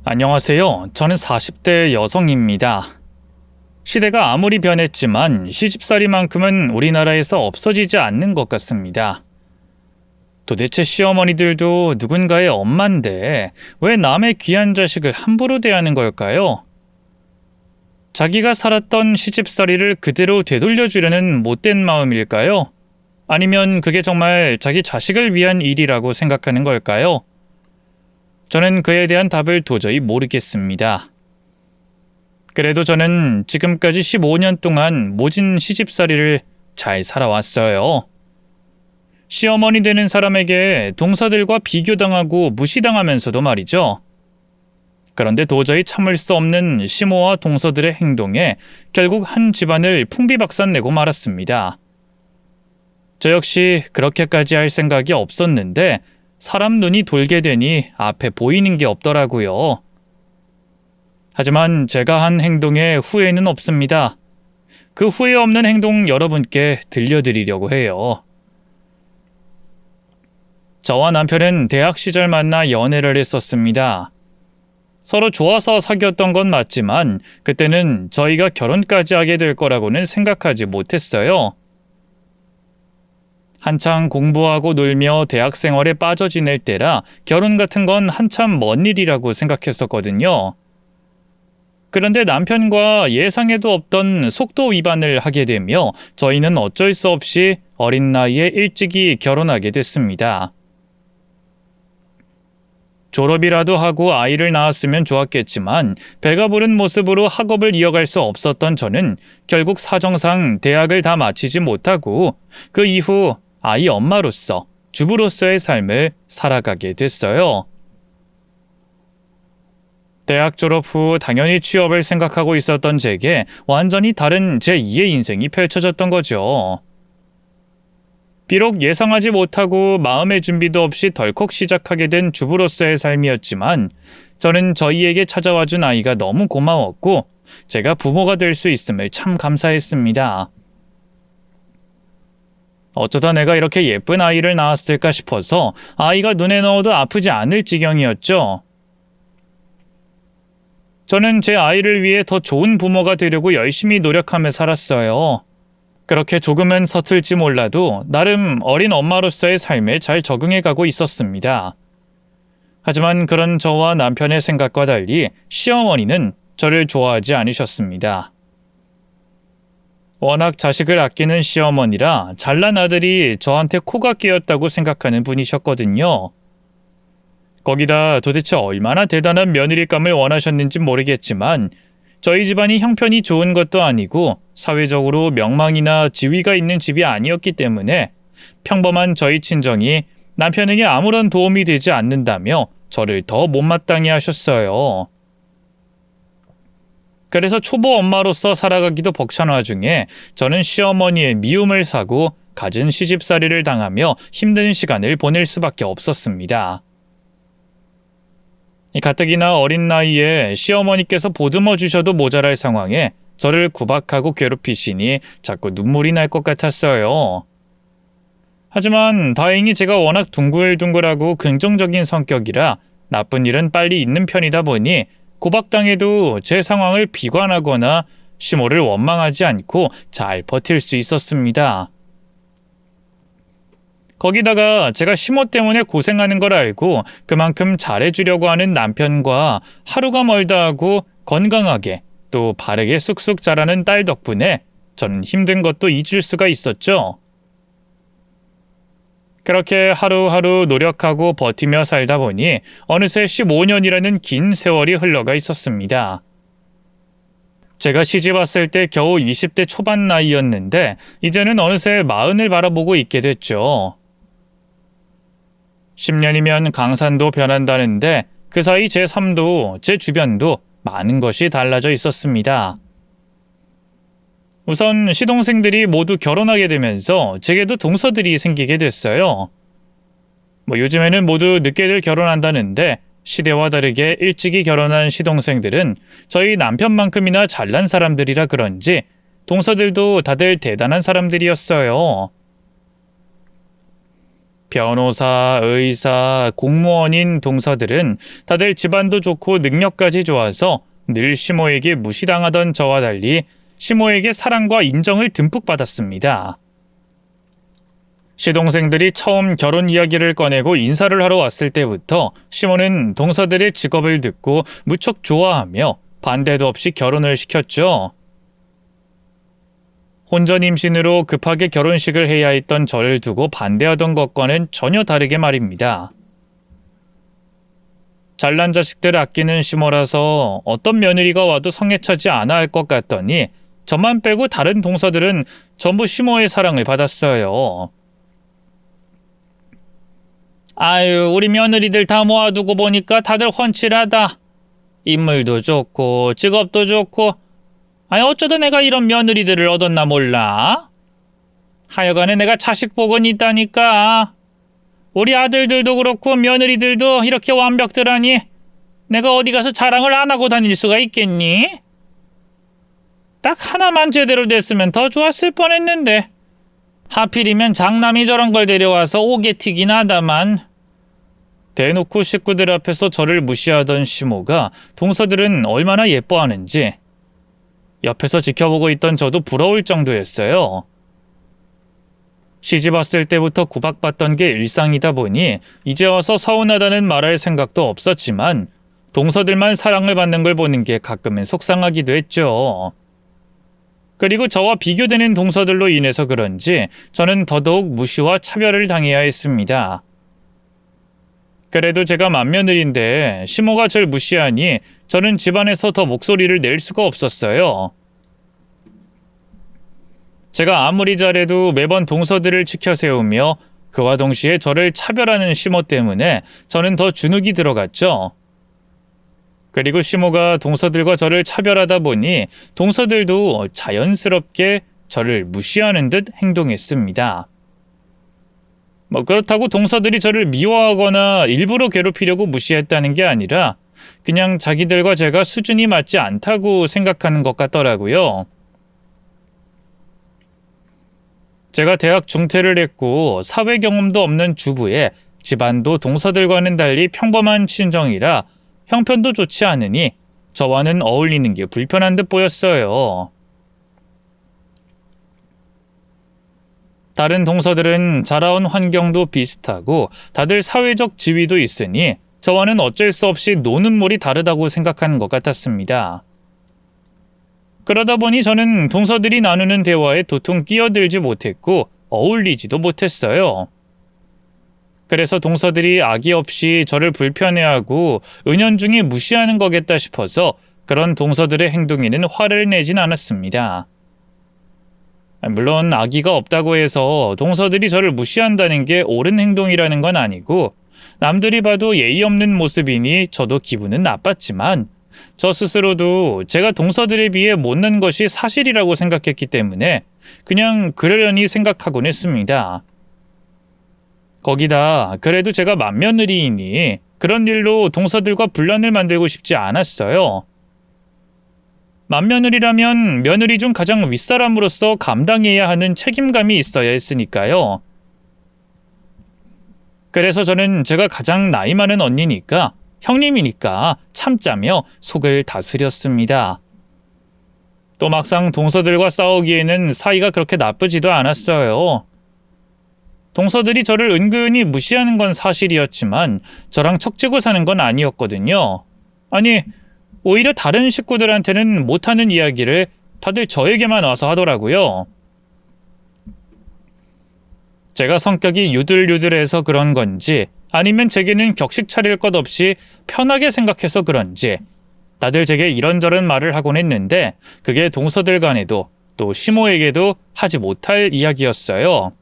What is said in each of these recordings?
안녕하세요. 저는 40대 여성입니다. 시대가 아무리 변했지만 시집살이만큼은 우리나라에서 없어지지 않는 것 같습니다. 도대체 시어머니들도 누군가의 엄마인데 왜 남의 귀한 자식을 함부로 대하는 걸까요? 자기가 살았던 시집살이를 그대로 되돌려주려는 못된 마음일까요? 아니면 그게 정말 자기 자식을 위한 일이라고 생각하는 걸까요? 저는 그에 대한 답을 도저히 모르겠습니다. 그래도 저는 지금까지 15년 동안 모진 시집살이를 잘 살아왔어요. 시어머니 되는 사람에게 동서들과 비교당하고 무시당하면서도 말이죠. 그런데 도저히 참을 수 없는 시모와 동서들의 행동에 결국 한 집안을 풍비박산내고 말았습니다. 저 역시 그렇게까지 할 생각이 없었는데 사람 눈이 돌게 되니 앞에 보이는 게 없더라고요. 하지만 제가 한 행동에 후회는 없습니다. 그 후회 없는 행동 여러분께 들려드리려고 해요. 저와 남편은 대학 시절 만나 연애를 했었습니다. 서로 좋아서 사귀었던 건 맞지만 그때는 저희가 결혼까지 하게 될 거라고는 생각하지 못했어요. 한창 공부하고 놀며 대학 생활에 빠져 지낼 때라 결혼 같은 건 한참 먼 일이라고 생각했었거든요. 그런데 남편과 예상에도 없던 속도 위반을 하게 되며 저희는 어쩔 수 없이 어린 나이에 일찍이 결혼하게 됐습니다. 졸업이라도 하고 아이를 낳았으면 좋았겠지만 배가 부른 모습으로 학업을 이어갈 수 없었던 저는 결국 사정상 대학을 다 마치지 못하고 그 이후 아이 엄마로서 주부로서의 삶을 살아가게 됐어요. 대학 졸업 후 당연히 취업을 생각하고 있었던 제게 완전히 다른 제2의 인생이 펼쳐졌던 거죠. 비록 예상하지 못하고 마음의 준비도 없이 덜컥 시작하게 된 주부로서의 삶이었지만 저는 저희에게 찾아와준 아이가 너무 고마웠고 제가 부모가 될 수 있음을 참 감사했습니다. 어쩌다 내가 이렇게 예쁜 아이를 낳았을까 싶어서 아이가 눈에 넣어도 아프지 않을 지경이었죠. 저는 제 아이를 위해 더 좋은 부모가 되려고 열심히 노력하며 살았어요. 그렇게 조금은 서툴지 몰라도 나름 어린 엄마로서의 삶에 잘 적응해가고 있었습니다. 하지만 그런 저와 남편의 생각과 달리 시어머니는 저를 좋아하지 않으셨습니다. 워낙 자식을 아끼는 시어머니라 잘난 아들이 저한테 코가 끼었다고 생각하는 분이셨거든요. 거기다 도대체 얼마나 대단한 며느리감을 원하셨는지 모르겠지만 저희 집안이 형편이 좋은 것도 아니고 사회적으로 명망이나 지위가 있는 집이 아니었기 때문에 평범한 저희 친정이 남편에게 아무런 도움이 되지 않는다며 저를 더 못마땅해 하셨어요. 그래서 초보 엄마로서 살아가기도 벅찬 와중에 저는 시어머니의 미움을 사고 갖은 시집살이를 당하며 힘든 시간을 보낼 수밖에 없었습니다. 가뜩이나 어린 나이에 시어머니께서 보듬어 주셔도 모자랄 상황에 저를 구박하고 괴롭히시니 자꾸 눈물이 날 것 같았어요. 하지만 다행히 제가 워낙 둥글둥글하고 긍정적인 성격이라 나쁜 일은 빨리 잊는 편이다 보니 구박당해도 제 상황을 비관하거나 시모를 원망하지 않고 잘 버틸 수 있었습니다. 거기다가 제가 시모 때문에 고생하는 걸 알고 그만큼 잘해주려고 하는 남편과 하루가 멀다 하고 건강하게 또 바르게 쑥쑥 자라는 딸 덕분에 저는 힘든 것도 잊을 수가 있었죠. 그렇게 하루하루 노력하고 버티며 살다 보니 어느새 15년이라는 긴 세월이 흘러가 있었습니다. 제가 시집 왔을 때 겨우 20대 초반 나이였는데 이제는 어느새 40을 바라보고 있게 됐죠. 10년이면 강산도 변한다는데 그 사이 제 삶도 제 주변도 많은 것이 달라져 있었습니다. 우선 시동생들이 모두 결혼하게 되면서 제게도 동서들이 생기게 됐어요. 요즘에는 모두 늦게들 결혼한다는데 시대와 다르게 일찍이 결혼한 시동생들은 저희 남편만큼이나 잘난 사람들이라 그런지 동서들도 다들 대단한 사람들이었어요. 변호사, 의사, 공무원인 동서들은 다들 집안도 좋고 능력까지 좋아서 늘 시모에게 무시당하던 저와 달리 시모에게 사랑과 인정을 듬뿍 받았습니다. 시동생들이 처음 결혼 이야기를 꺼내고 인사를 하러 왔을 때부터 시모는 동서들의 직업을 듣고 무척 좋아하며 반대도 없이 결혼을 시켰죠. 혼전 임신으로 급하게 결혼식을 해야 했던 저를 두고 반대하던 것과는 전혀 다르게 말입니다. 잘난 자식들 아끼는 시모라서 어떤 며느리가 와도 성에 차지 않아 할 것 같더니 저만 빼고 다른 동서들은 전부 시모의 사랑을 받았어요. 아유, 우리 며느리들 다 모아두고 보니까 다들 훤칠하다. 인물도 좋고 직업도 좋고, 아니 어쩌다 내가 이런 며느리들을 얻었나 몰라. 하여간에 내가 자식 복은 있다니까. 우리 아들들도 그렇고 며느리들도 이렇게 완벽들하니 내가 어디 가서 자랑을 안 하고 다닐 수가 있겠니? 딱 하나만 제대로 됐으면 더 좋았을 뻔했는데 하필이면 장남이 저런 걸 데려와서 오게튀긴 하다만. 대놓고 식구들 앞에서 저를 무시하던 시모가 동서들은 얼마나 예뻐하는지 옆에서 지켜보고 있던 저도 부러울 정도였어요. 시집 왔을 때부터 구박받던 게 일상이다 보니 이제 와서 서운하다는 말할 생각도 없었지만 동서들만 사랑을 받는 걸 보는 게 가끔은 속상하기도 했죠. 그리고 저와 비교되는 동서들로 인해서 그런지 저는 더더욱 무시와 차별을 당해야 했습니다. 그래도 제가 맏며느리인데 시모가 절 무시하니 저는 집안에서 더 목소리를 낼 수가 없었어요. 제가 아무리 잘해도 매번 동서들을 치켜 세우며 그와 동시에 저를 차별하는 시모 때문에 저는 더 주눅이 들어갔죠. 그리고 시모가 동서들과 저를 차별하다 보니 동서들도 자연스럽게 저를 무시하는 듯 행동했습니다. 그렇다고 동서들이 저를 미워하거나 일부러 괴롭히려고 무시했다는 게 아니라 그냥 자기들과 제가 수준이 맞지 않다고 생각하는 것 같더라고요. 제가 대학 중퇴를 했고 사회 경험도 없는 주부에 집안도 동서들과는 달리 평범한 친정이라 형편도 좋지 않으니 저와는 어울리는 게 불편한 듯 보였어요. 다른 동서들은 자라온 환경도 비슷하고 다들 사회적 지위도 있으니 저와는 어쩔 수 없이 노는 물이 다르다고 생각하는 것 같았습니다. 그러다 보니 저는 동서들이 나누는 대화에 도통 끼어들지 못했고 어울리지도 못했어요. 그래서 동서들이 악의 없이 저를 불편해하고 은연중에 무시하는 거겠다 싶어서 그런 동서들의 행동에는 화를 내진 않았습니다. 물론 악의가 없다고 해서 동서들이 저를 무시한다는 게 옳은 행동이라는 건 아니고 남들이 봐도 예의 없는 모습이니 저도 기분은 나빴지만 저 스스로도 제가 동서들에 비해 못난 것이 사실이라고 생각했기 때문에 그냥 그러려니 생각하곤 했습니다. 거기다 그래도 제가 맏며느리이니 그런 일로 동서들과 분란을 만들고 싶지 않았어요. 맏며느리라면 며느리 중 가장 윗사람으로서 감당해야 하는 책임감이 있어야 했으니까요. 그래서 저는 제가 가장 나이 많은 언니니까 형님이니까 참자며 속을 다스렸습니다. 또 막상 동서들과 싸우기에는 사이가 그렇게 나쁘지도 않았어요. 동서들이 저를 은근히 무시하는 건 사실이었지만 저랑 척지고 사는 건 아니었거든요. 아니, 오히려 다른 식구들한테는 못하는 이야기를 다들 저에게만 와서 하더라고요. 제가 성격이 유들유들해서 그런 건지 아니면 제게는 격식 차릴 것 없이 편하게 생각해서 그런지 다들 제게 이런저런 말을 하곤 했는데 그게 동서들 간에도 또 시모에게도 하지 못할 이야기였어요.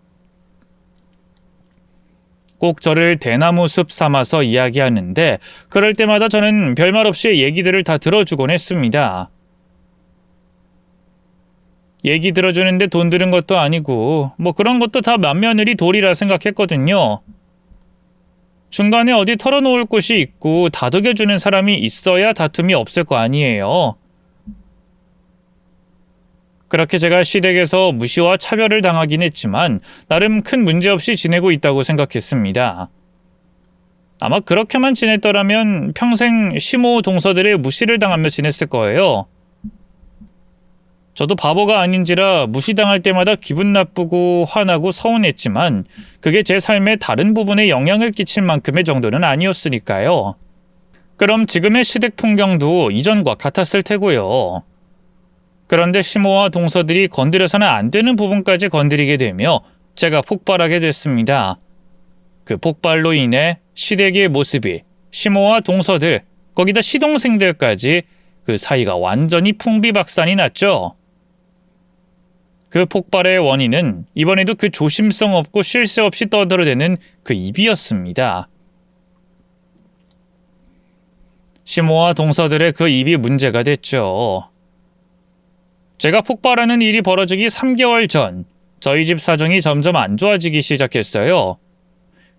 꼭 저를 대나무 숲 삼아서 이야기하는데 그럴 때마다 저는 별말 없이 얘기들을 다 들어주곤 했습니다. 얘기 들어주는데 돈 드는 것도 아니고 그런 것도 다 맏며느리 도리라 생각했거든요. 중간에 어디 털어놓을 곳이 있고 다독여주는 사람이 있어야 다툼이 없을 거 아니에요. 그렇게 제가 시댁에서 무시와 차별을 당하긴 했지만 나름 큰 문제 없이 지내고 있다고 생각했습니다. 아마 그렇게만 지냈더라면 평생 시모 동서들의 무시를 당하며 지냈을 거예요. 저도 바보가 아닌지라 무시당할 때마다 기분 나쁘고 화나고 서운했지만 그게 제 삶의 다른 부분에 영향을 끼칠 만큼의 정도는 아니었으니까요. 그럼 지금의 시댁 풍경도 이전과 같았을 테고요. 그런데 시모와 동서들이 건드려서는 안 되는 부분까지 건드리게 되며 제가 폭발하게 됐습니다. 그 폭발로 인해 시댁의 모습이 시모와 동서들, 거기다 시동생들까지 그 사이가 완전히 풍비박산이 났죠. 그 폭발의 원인은 이번에도 그 조심성 없고 쉴 새 없이 떠들어대는 그 입이었습니다. 시모와 동서들의 그 입이 문제가 됐죠. 제가 폭발하는 일이 벌어지기 3개월 전, 저희 집 사정이 점점 안 좋아지기 시작했어요.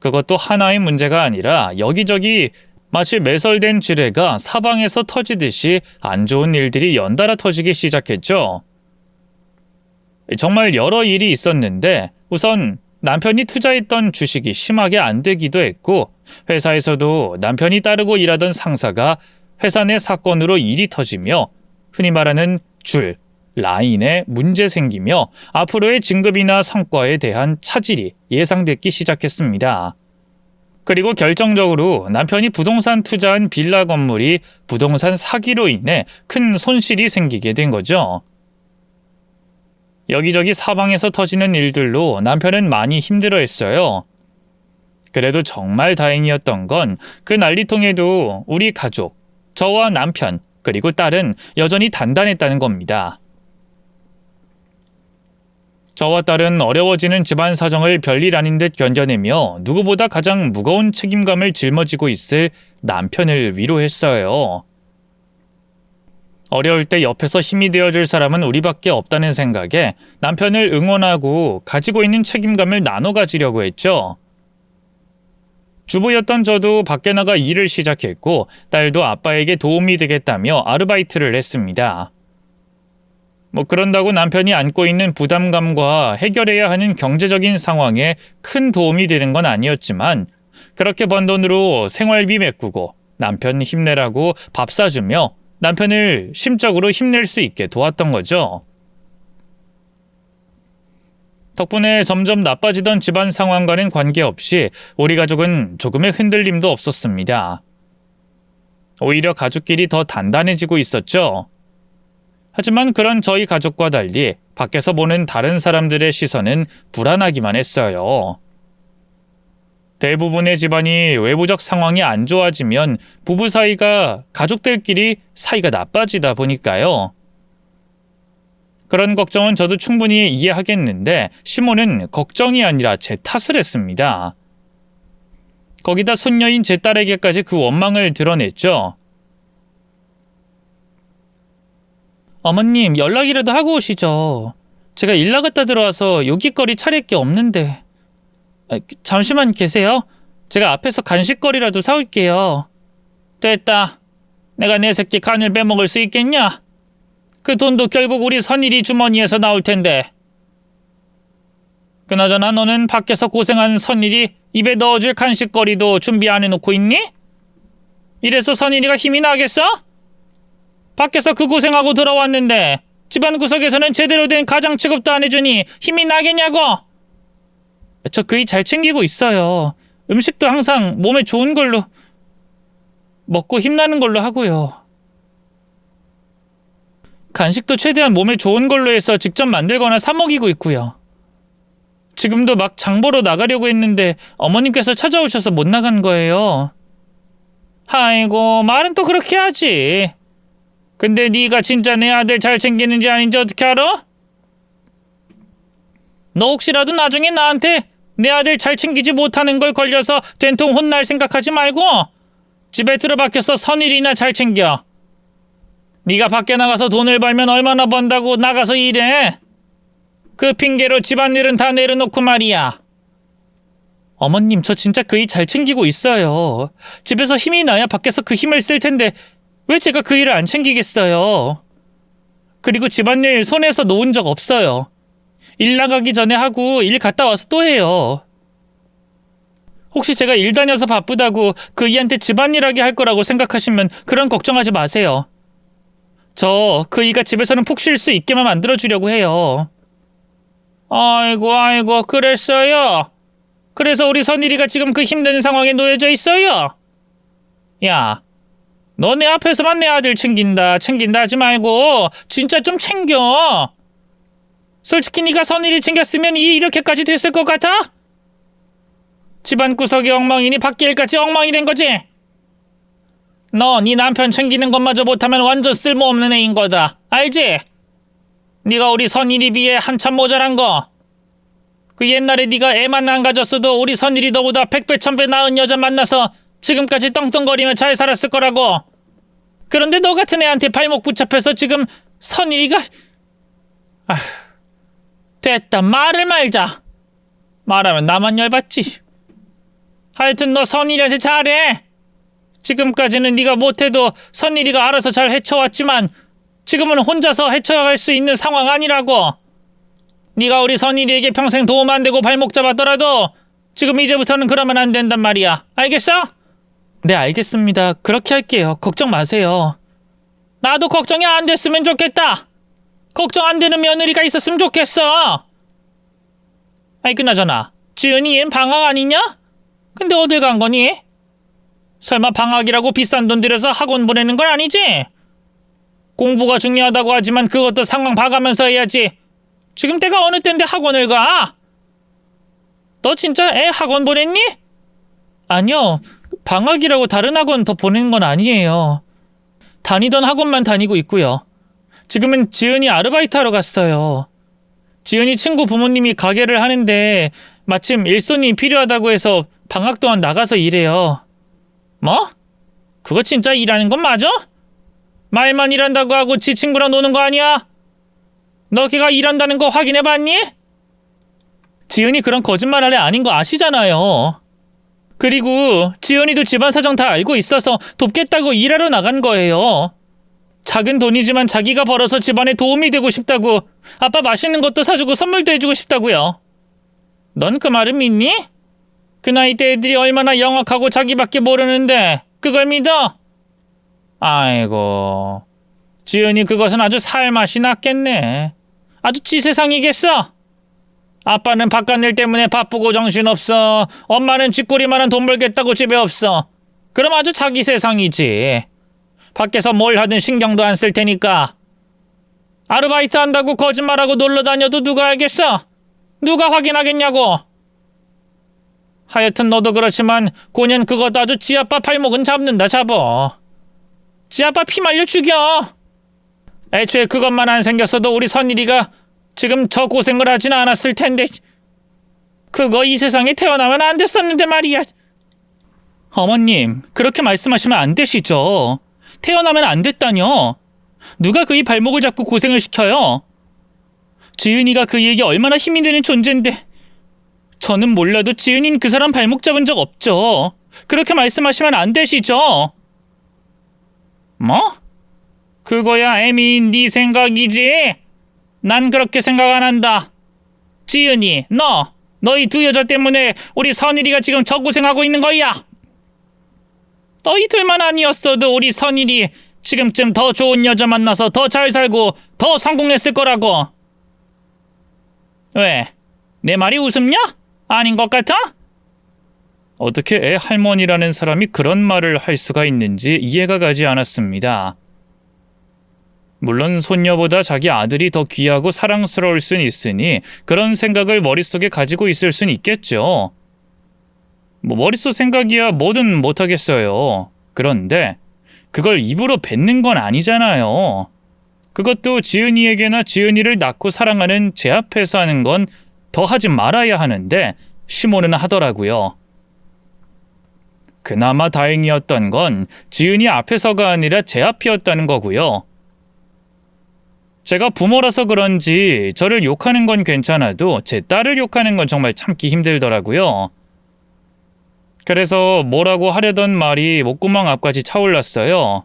그것도 하나의 문제가 아니라 여기저기 마치 매설된 지뢰가 사방에서 터지듯이 안 좋은 일들이 연달아 터지기 시작했죠. 정말 여러 일이 있었는데 우선 남편이 투자했던 주식이 심하게 안 되기도 했고 회사에서도 남편이 따르고 일하던 상사가 회사 내 사건으로 일이 터지며 흔히 말하는 라인에 문제 생기며 앞으로의 진급이나 성과에 대한 차질이 예상되기 시작했습니다. 그리고 결정적으로 남편이 부동산 투자한 빌라 건물이 부동산 사기로 인해 큰 손실이 생기게 된 거죠. 여기저기 사방에서 터지는 일들로 남편은 많이 힘들어했어요. 그래도 정말 다행이었던 건 그 난리통에도 우리 가족, 저와 남편, 그리고 딸은 여전히 단단했다는 겁니다. 저와 딸은 어려워지는 집안 사정을 별일 아닌 듯 견뎌내며 누구보다 가장 무거운 책임감을 짊어지고 있을 남편을 위로했어요. 어려울 때 옆에서 힘이 되어줄 사람은 우리밖에 없다는 생각에 남편을 응원하고 가지고 있는 책임감을 나눠 가지려고 했죠. 주부였던 저도 밖에 나가 일을 시작했고 딸도 아빠에게 도움이 되겠다며 아르바이트를 했습니다. 그런다고 남편이 안고 있는 부담감과 해결해야 하는 경제적인 상황에 큰 도움이 되는 건 아니었지만 그렇게 번 돈으로 생활비 메꾸고 남편 힘내라고 밥 사주며 남편을 심적으로 힘낼 수 있게 도왔던 거죠. 덕분에 점점 나빠지던 집안 상황과는 관계없이 우리 가족은 조금의 흔들림도 없었습니다. 오히려 가족끼리 더 단단해지고 있었죠. 하지만 그런 저희 가족과 달리 밖에서 보는 다른 사람들의 시선은 불안하기만 했어요. 대부분의 집안이 외부적 상황이 안 좋아지면 부부 사이가 가족들끼리 사이가 나빠지다 보니까요. 그런 걱정은 저도 충분히 이해하겠는데 시모는 걱정이 아니라 제 탓을 했습니다. 거기다 손녀인 제 딸에게까지 그 원망을 드러냈죠. 어머님, 연락이라도 하고 오시죠. 제가 일 나갔다 들어와서 요깃거리 차릴 게 없는데. 잠시만 계세요. 제가 앞에서 간식거리라도 사올게요. 됐다. 내가 내 새끼 간을 빼먹을 수 있겠냐? 그 돈도 결국 우리 선일이 주머니에서 나올 텐데. 그나저나 너는 밖에서 고생한 선일이 입에 넣어줄 간식거리도 준비 안 해놓고 있니? 이래서 선일이가 힘이 나겠어? 밖에서 그 고생하고 들어왔는데 집안 구석에서는 제대로 된 가장 취급도 안 해주니 힘이 나겠냐고? 저 그이 잘 챙기고 있어요. 음식도 항상 몸에 좋은 걸로 먹고 힘나는 걸로 하고요. 간식도 최대한 몸에 좋은 걸로 해서 직접 만들거나 사 먹이고 있고요. 지금도 막 장 보러 나가려고 했는데 어머님께서 찾아오셔서 못 나간 거예요. 아이고, 말은 또 그렇게 하지. 근데 네가 진짜 내 아들 잘 챙기는지 아닌지 어떻게 알아? 너 혹시라도 나중에 나한테 내 아들 잘 챙기지 못하는 걸 걸려서 된통 혼날 생각하지 말고 집에 들어박혀서 선일이나 잘 챙겨. 네가 밖에 나가서 돈을 벌면 얼마나 번다고 나가서 일해. 그 핑계로 집안일은 다 내려놓고 말이야. 어머님, 저 진짜 그이 잘 챙기고 있어요. 집에서 힘이 나야 밖에서 그 힘을 쓸 텐데 왜 제가 그 일을 안 챙기겠어요? 그리고 집안일 손에서 놓은 적 없어요. 일 나가기 전에 하고 일 갔다 와서 또 해요. 혹시 제가 일 다녀서 바쁘다고 그이한테 집안일하게 할 거라고 생각하시면 그런 걱정하지 마세요. 저 그이가 집에서는 푹 쉴 수 있게만 만들어주려고 해요. 아이고 그랬어요? 그래서 우리 선일이가 지금 그 힘든 상황에 놓여져 있어요? 야, 너 내 앞에서만 내 아들 챙긴다 하지 말고 진짜 좀 챙겨. 솔직히 네가 선일이 챙겼으면 이렇게까지 됐을 것 같아? 집안 구석이 엉망이니 밖에 일까지 엉망이 된 거지? 너 네 남편 챙기는 것마저 못하면 완전 쓸모없는 애인 거다. 알지? 네가 우리 선일이 비해 한참 모자란 거. 그 옛날에 네가 애만 안 가졌어도 우리 선일이 너보다 100배 1000배 나은 여자 만나서 지금까지 떵떵거리며 잘 살았을 거라고. 그런데 너 같은 애한테 발목 붙잡혀서 지금 선일이가... 아휴... 됐다, 말을 말자. 말하면 나만 열받지. 하여튼 너 선일이한테 잘해. 지금까지는 네가 못해도 선일이가 알아서 잘 헤쳐왔지만 지금은 혼자서 헤쳐갈 수 있는 상황 아니라고. 네가 우리 선일이에게 평생 도움 안 되고 발목 잡았더라도 지금 이제부터는 그러면 안 된단 말이야. 알겠어? 네, 알겠습니다. 그렇게 할게요. 걱정 마세요. 나도 걱정이 안 됐으면 좋겠다. 걱정 안 되는 며느리가 있었으면 좋겠어. 아이, 그나저나 지은이 얜 방학 아니냐? 근데 어딜 간 거니? 설마 방학이라고 비싼 돈 들여서 학원 보내는 건 아니지? 공부가 중요하다고 하지만 그것도 상황 봐가면서 해야지. 지금 때가 어느 때인데 학원을 가? 너 진짜 애 학원 보냈니? 아니요. 방학이라고 다른 학원 더 보내는 건 아니에요. 다니던 학원만 다니고 있고요. 지금은 지은이 아르바이트 하러 갔어요. 지은이 친구 부모님이 가게를 하는데 마침 일손이 필요하다고 해서 방학 동안 나가서 일해요. 뭐? 그거 진짜 일하는 건 맞아? 말만 일한다고 하고 지 친구랑 노는 거 아니야? 너 걔가 일한다는 거 확인해봤니? 지은이 그런 거짓말 할 애 아닌 거 아시잖아요. 그리고 지은이도 집안 사정 다 알고 있어서 돕겠다고 일하러 나간 거예요. 작은 돈이지만 자기가 벌어서 집안에 도움이 되고 싶다고, 아빠 맛있는 것도 사주고 선물도 해주고 싶다고요. 넌 그 말을 믿니? 그 나이 때 애들이 얼마나 영악하고 자기밖에 모르는데 그걸 믿어? 아이고, 지은이 그것은 아주 살맛이 났겠네. 아주 지세상이겠어. 아빠는 바깥일 때문에 바쁘고 정신없어. 엄마는 쥐꼬리만한 돈 벌겠다고 집에 없어. 그럼 아주 자기 세상이지. 밖에서 뭘 하든 신경도 안 쓸 테니까. 아르바이트 한다고 거짓말하고 놀러 다녀도 누가 알겠어? 누가 확인하겠냐고. 하여튼 너도 그렇지만 고년 그것도 아주 지 아빠 발목은 잡는다 잡어. 지 아빠 피 말려 죽여. 애초에 그것만 안 생겼어도 우리 선일이가 지금 저 고생을 하진 않았을 텐데. 그거 이 세상에 태어나면 안 됐었는데 말이야. 어머님, 그렇게 말씀하시면 안 되시죠. 태어나면 안 됐다뇨. 누가 그의 발목을 잡고 고생을 시켜요? 지은이가 그이에게 얼마나 힘이 되는 존재인데. 저는 몰라도 지은이는 그 사람 발목 잡은 적 없죠. 그렇게 말씀하시면 안 되시죠. 뭐? 그거야 애미 네 생각이지. 난 그렇게 생각 안 한다. 지은이, 너희 두 여자 때문에 우리 선일이가 지금 저 고생하고 있는 거야. 너희 둘만 아니었어도 우리 선일이 지금쯤 더 좋은 여자 만나서 더 잘 살고 더 성공했을 거라고. 왜? 내 말이 웃음냐? 아닌 것 같아? 어떻게 애 할머니라는 사람이 그런 말을 할 수가 있는지 이해가 가지 않았습니다. 물론 손녀보다 자기 아들이 더 귀하고 사랑스러울 순 있으니 그런 생각을 머릿속에 가지고 있을 순 있겠죠. 머릿속 생각이야 뭐든 못하겠어요. 그런데 그걸 입으로 뱉는 건 아니잖아요. 그것도 지은이에게나 지은이를 낳고 사랑하는 제 앞에서 하는 건 더 하지 말아야 하는데 시모는 하더라고요. 그나마 다행이었던 건 지은이 앞에서가 아니라 제 앞이었다는 거고요. 제가 부모라서 그런지 저를 욕하는 건 괜찮아도 제 딸을 욕하는 건 정말 참기 힘들더라고요. 그래서 뭐라고 하려던 말이 목구멍 앞까지 차올랐어요.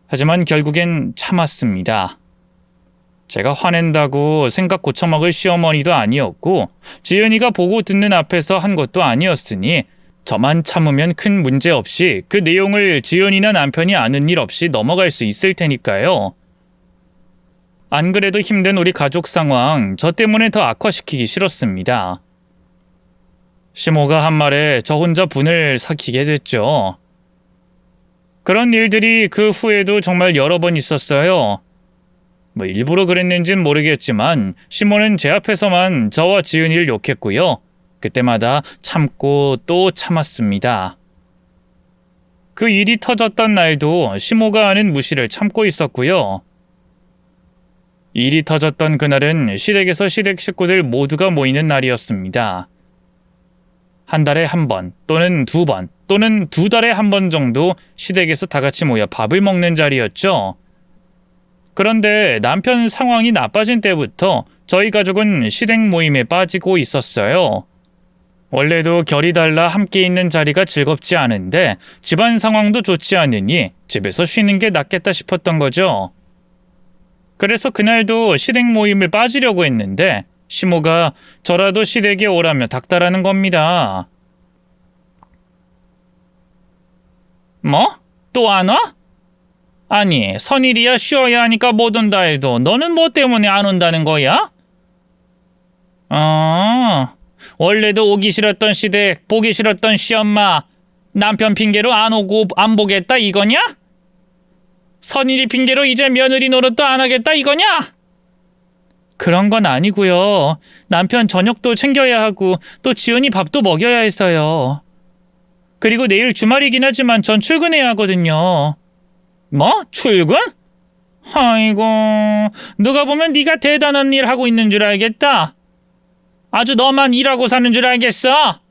하지만 결국엔 참았습니다. 제가 화낸다고 생각 고쳐먹을 시어머니도 아니었고 지은이가 보고 듣는 앞에서 한 것도 아니었으니 저만 참으면 큰 문제 없이 그 내용을 지은이나 남편이 아는 일 없이 넘어갈 수 있을 테니까요. 안 그래도 힘든 우리 가족 상황 저 때문에 더 악화시키기 싫었습니다. 시모가 한 말에 저 혼자 분을 삭히게 됐죠. 그런 일들이 그 후에도 정말 여러 번 있었어요. 일부러 그랬는진 모르겠지만 시모는 제 앞에서만 저와 지은이를 욕했고요. 그때마다 참고 또 참았습니다. 그 일이 터졌던 날도 시모가 하는 무시를 참고 있었고요. 일이 터졌던 그날은 시댁에서 시댁 식구들 모두가 모이는 날이었습니다. 한 달에 한 번 또는 두 번 또는 두 달에 한 번 정도 시댁에서 다 같이 모여 밥을 먹는 자리였죠. 그런데 남편 상황이 나빠진 때부터 저희 가족은 시댁 모임에 빠지고 있었어요. 원래도 결이 달라 함께 있는 자리가 즐겁지 않은데 집안 상황도 좋지 않으니 집에서 쉬는 게 낫겠다 싶었던 거죠. 그래서 그날도 시댁 모임을 빠지려고 했는데 시모가 저라도 시댁에 오라며 닥달하는 겁니다. 뭐? 또 안 와? 아니, 선일이야 쉬어야 하니까 못 온다 해도 너는 뭐 때문에 안 온다는 거야? 원래도 오기 싫었던 시댁, 보기 싫었던 시엄마, 남편 핑계로 안 오고 안 보겠다 이거냐? 선일이 핑계로 이제 며느리 노릇도 안 하겠다 이거냐? 그런 건 아니고요. 남편 저녁도 챙겨야 하고 또 지은이 밥도 먹여야 했어요. 그리고 내일 주말이긴 하지만 전 출근해야 하거든요. 뭐? 출근? 아이고, 누가 보면 네가 대단한 일 하고 있는 줄 알겠다. 아주 너만 일하고 사는 줄 알겠어.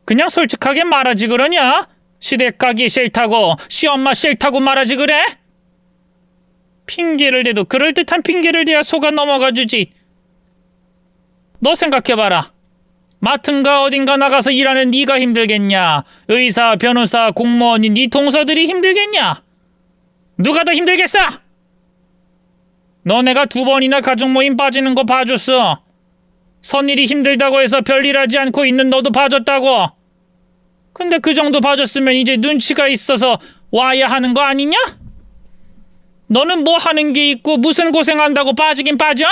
그냥 솔직하게 말하지 그러냐? 시댁 가기 싫다고, 시엄마 싫다고 말하지 그래? 핑계를 대도 그럴듯한 핑계를 대야 속아 넘어가 주지. 너 생각해봐라. 마트인가 어딘가 나가서 일하는 네가 힘들겠냐? 의사, 변호사, 공무원인 네 동서들이 힘들겠냐? 누가 더 힘들겠어? 너네가 2번이나 가족 모임 빠지는 거 봐줬어. 선일이 힘들다고 해서 별일 하지 않고 있는 너도 봐줬다고. 근데 그 정도 봐줬으면 이제 눈치가 있어서 와야 하는 거 아니냐? 너는 뭐 하는 게 있고 무슨 고생한다고 빠지긴 빠져?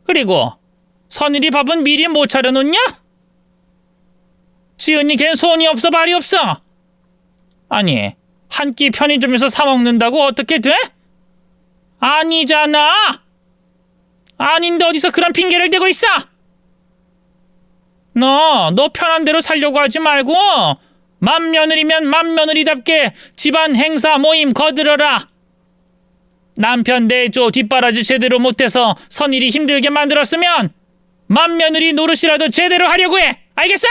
그리고 선일이 밥은 미리 못 차려놓냐? 지은이 걘 손이 없어 발이 없어. 아니, 한 끼 편의점에서 사 먹는다고 어떻게 돼? 아니잖아. 아닌데 어디서 그런 핑계를 대고 있어? 너 편한 대로 살려고 하지 말고 맏며느리면 맏며느리답게 집안 행사 모임 거들어라. 남편 내조 뒷바라지 제대로 못해서 선일이 힘들게 만들었으면 맏며느리 노릇이라도 제대로 하려고 해. 알겠어?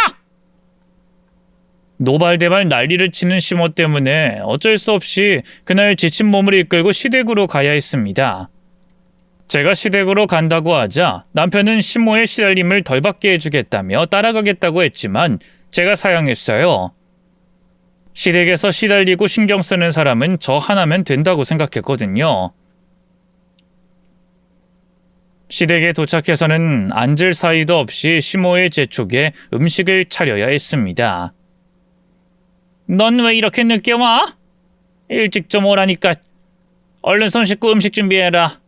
노발대발 난리를 치는 시모 때문에 어쩔 수 없이 그날 지친 몸을 이끌고 시댁으로 가야 했습니다. 제가 시댁으로 간다고 하자 남편은 시모의 시달림을 덜 받게 해주겠다며 따라가겠다고 했지만 제가 사양했어요. 시댁에서 시달리고 신경 쓰는 사람은 저 하나면 된다고 생각했거든요. 시댁에 도착해서는 앉을 사이도 없이 시모의 재촉에 음식을 차려야 했습니다. 넌 왜 이렇게 늦게 와? 일찍 좀 오라니까. 얼른 손 씻고 음식 준비해라.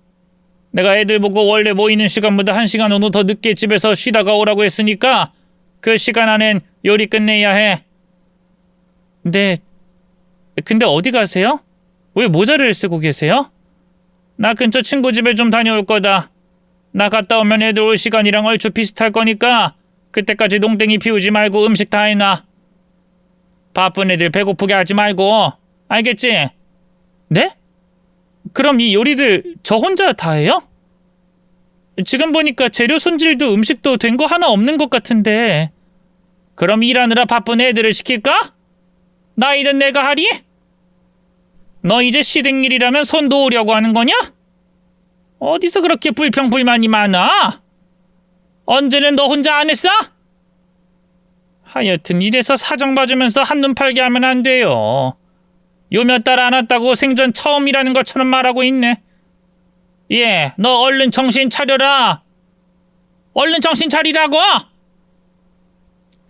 내가 애들 보고 원래 모이는 시간보다 1시간 정도 더 늦게 집에서 쉬다가 오라고 했으니까 그 시간 안엔 요리 끝내야 해. 네. 근데 어디 가세요? 왜 모자를 쓰고 계세요? 나 근처 친구 집에 좀 다녀올 거다. 나 갔다 오면 애들 올 시간이랑 얼추 비슷할 거니까 그때까지 농땡이 피우지 말고 음식 다 해놔. 바쁜 애들 배고프게 하지 말고. 알겠지? 네? 그럼 이 요리들 저 혼자 다 해요? 지금 보니까 재료 손질도 음식도 된 거 하나 없는 것 같은데. 그럼 일하느라 바쁜 애들을 시킬까? 나이든 내가 하리? 너 이제 시댁 일이라면 손 놓으려고 하는 거냐? 어디서 그렇게 불평불만이 많아? 언제는 너 혼자 안 했어? 하여튼 이래서 사정 봐주면서 한눈 팔게 하면 안 돼요. 요 몇 달 안 왔다고 생전 처음이라는 것처럼 말하고 있네. 예, 너 얼른 정신 차려라. 얼른 정신 차리라고!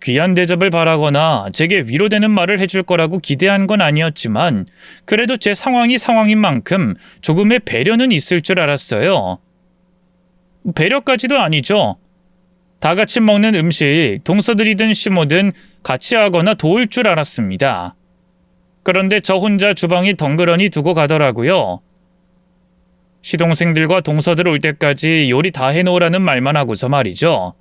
귀한 대접을 바라거나 제게 위로되는 말을 해줄 거라고 기대한 건 아니었지만 그래도 제 상황이 상황인 만큼 조금의 배려는 있을 줄 알았어요. 배려까지도 아니죠. 다 같이 먹는 음식, 동서들이든 시모든 같이 하거나 도울 줄 알았습니다. 그런데 저 혼자 주방에 덩그러니 두고 가더라고요. 시동생들과 동서들 올 때까지 요리 다 해놓으라는 말만 하고서 말이죠.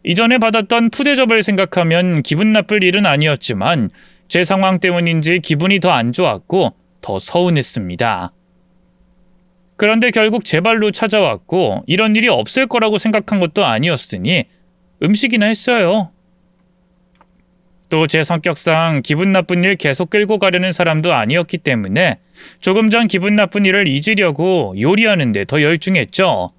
이전에 받았던 푸대접을 생각하면 기분 나쁠 일은 아니었지만 제 상황 때문인지 기분이 더 안 좋았고 더 서운했습니다. 그런데 결국 제 발로 찾아왔고 이런 일이 없을 거라고 생각한 것도 아니었으니 음식이나 했어요. 또 제 성격상 기분 나쁜 일 계속 끌고 가려는 사람도 아니었기 때문에 조금 전 기분 나쁜 일을 잊으려고 요리하는 데 더 열중했죠.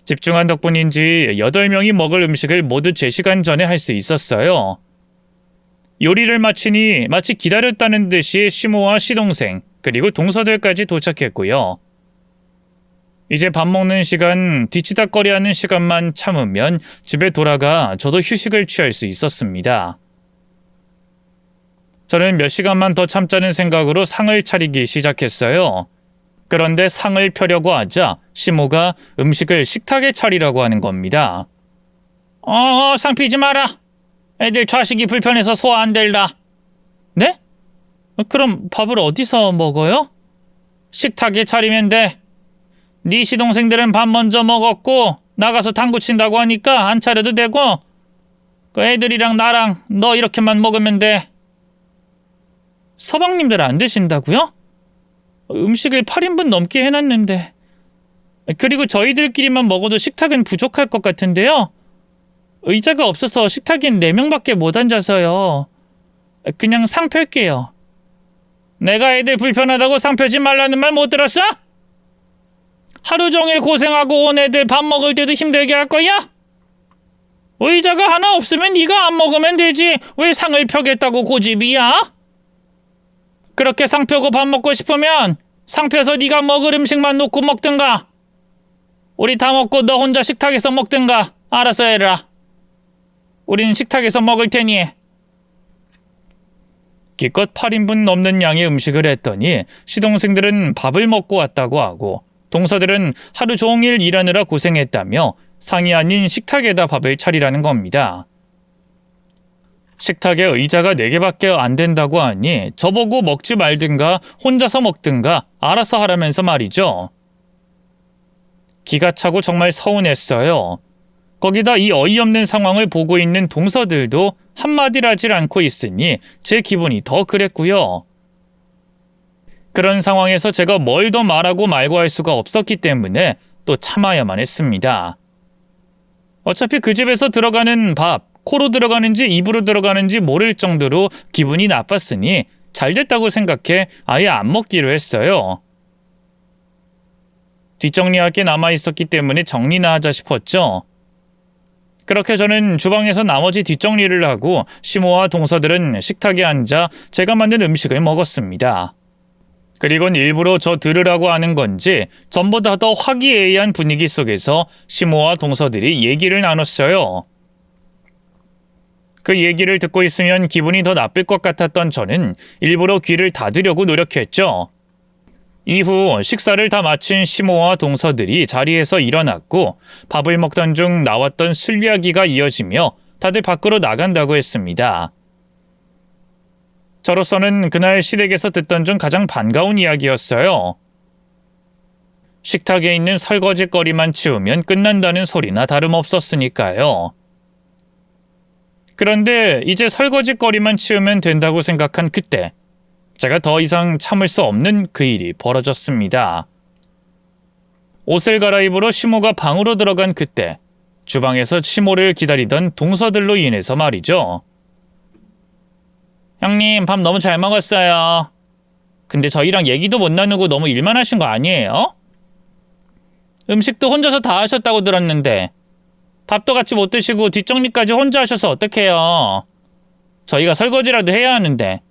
집중한 덕분인지 8명이 먹을 음식을 모두 제 시간 전에 할 수 있었어요. 요리를 마치니 마치 기다렸다는 듯이 시모와 시동생 그리고 동서들까지 도착했고요. 이제 밥 먹는 시간, 뒤치다꺼리하는 시간만 참으면 집에 돌아가 저도 휴식을 취할 수 있었습니다. 저는 몇 시간만 더 참자는 생각으로 상을 차리기 시작했어요. 그런데 상을 펴려고 하자 시모가 음식을 식탁에 차리라고 하는 겁니다. 상 피지 마라. 애들 좌식이 불편해서 소화 안 될다. 네? 그럼 밥을 어디서 먹어요? 식탁에 차리면 돼. 네 시동생들은 밥 먼저 먹었고 나가서 당구 친다고 하니까 안 차려도 되고 그 애들이랑 나랑 너 이렇게만 먹으면 돼. 서방님들 안 드신다고요? 음식을 8인분 넘게 해놨는데. 그리고 저희들끼리만 먹어도 식탁은 부족할 것 같은데요. 의자가 없어서 식탁엔 4명밖에 못 앉아서요. 그냥 상 펼게요. 내가 애들 불편하다고 상 펴지 말라는 말 못 들었어? 하루 종일 고생하고 온 애들 밥 먹을 때도 힘들게 할 거야? 의자가 하나 없으면 네가 안 먹으면 되지. 왜 상을 펴겠다고 고집이야? 그렇게 상 펴고 밥 먹고 싶으면 상 펴서 네가 먹을 음식만 놓고 먹든가. 우리 다 먹고 너 혼자 식탁에서 먹든가. 알아서 해라. 우리는 식탁에서 먹을 테니. 기껏 8인분 넘는 양의 음식을 했더니 시동생들은 밥을 먹고 왔다고 하고 동서들은 하루 종일 일하느라 고생했다며 상이 아닌 식탁에다 밥을 차리라는 겁니다. 식탁에 의자가 4개밖에 안 된다고 하니 저보고 먹지 말든가 혼자서 먹든가 알아서 하라면서 말이죠. 기가 차고 정말 서운했어요. 거기다 이 어이없는 상황을 보고 있는 동서들도 한마디를 하질 않고 있으니 제 기분이 더 그랬고요. 그런 상황에서 제가 뭘 더 말하고 말고 할 수가 없었기 때문에 또 참아야만 했습니다. 어차피 그 집에서 들어가는 밥, 코로 들어가는지 입으로 들어가는지 모를 정도로 기분이 나빴으니 잘 됐다고 생각해 아예 안 먹기로 했어요. 뒷정리할 게 남아있었기 때문에 정리나 하자 싶었죠. 그렇게 저는 주방에서 나머지 뒷정리를 하고 시모와 동서들은 식탁에 앉아 제가 만든 음식을 먹었습니다. 그리곤 일부러 저 들으라고 하는 건지 전보다 더 화기애애한 분위기 속에서 시모와 동서들이 얘기를 나눴어요. 그 얘기를 듣고 있으면 기분이 더 나쁠 것 같았던 저는 일부러 귀를 닫으려고 노력했죠. 이후 식사를 다 마친 시모와 동서들이 자리에서 일어났고 밥을 먹던 중 나왔던 술 이야기가 이어지며 다들 밖으로 나간다고 했습니다. 저로서는 그날 시댁에서 듣던 중 가장 반가운 이야기였어요. 식탁에 있는 설거지거리만 치우면 끝난다는 소리나 다름없었으니까요. 그런데 이제 설거지거리만 치우면 된다고 생각한 그때 제가 더 이상 참을 수 없는 그 일이 벌어졌습니다. 옷을 갈아입으러 시모가 방으로 들어간 그때 주방에서 시모를 기다리던 동서들로 인해서 말이죠. 형님, 밥 너무 잘 먹었어요. 근데 저희랑 얘기도 못 나누고 너무 일만 하신 거 아니에요? 음식도 혼자서 다 하셨다고 들었는데 밥도 같이 못 드시고 뒷정리까지 혼자 하셔서 어떡해요. 저희가 설거지라도 해야 하는데.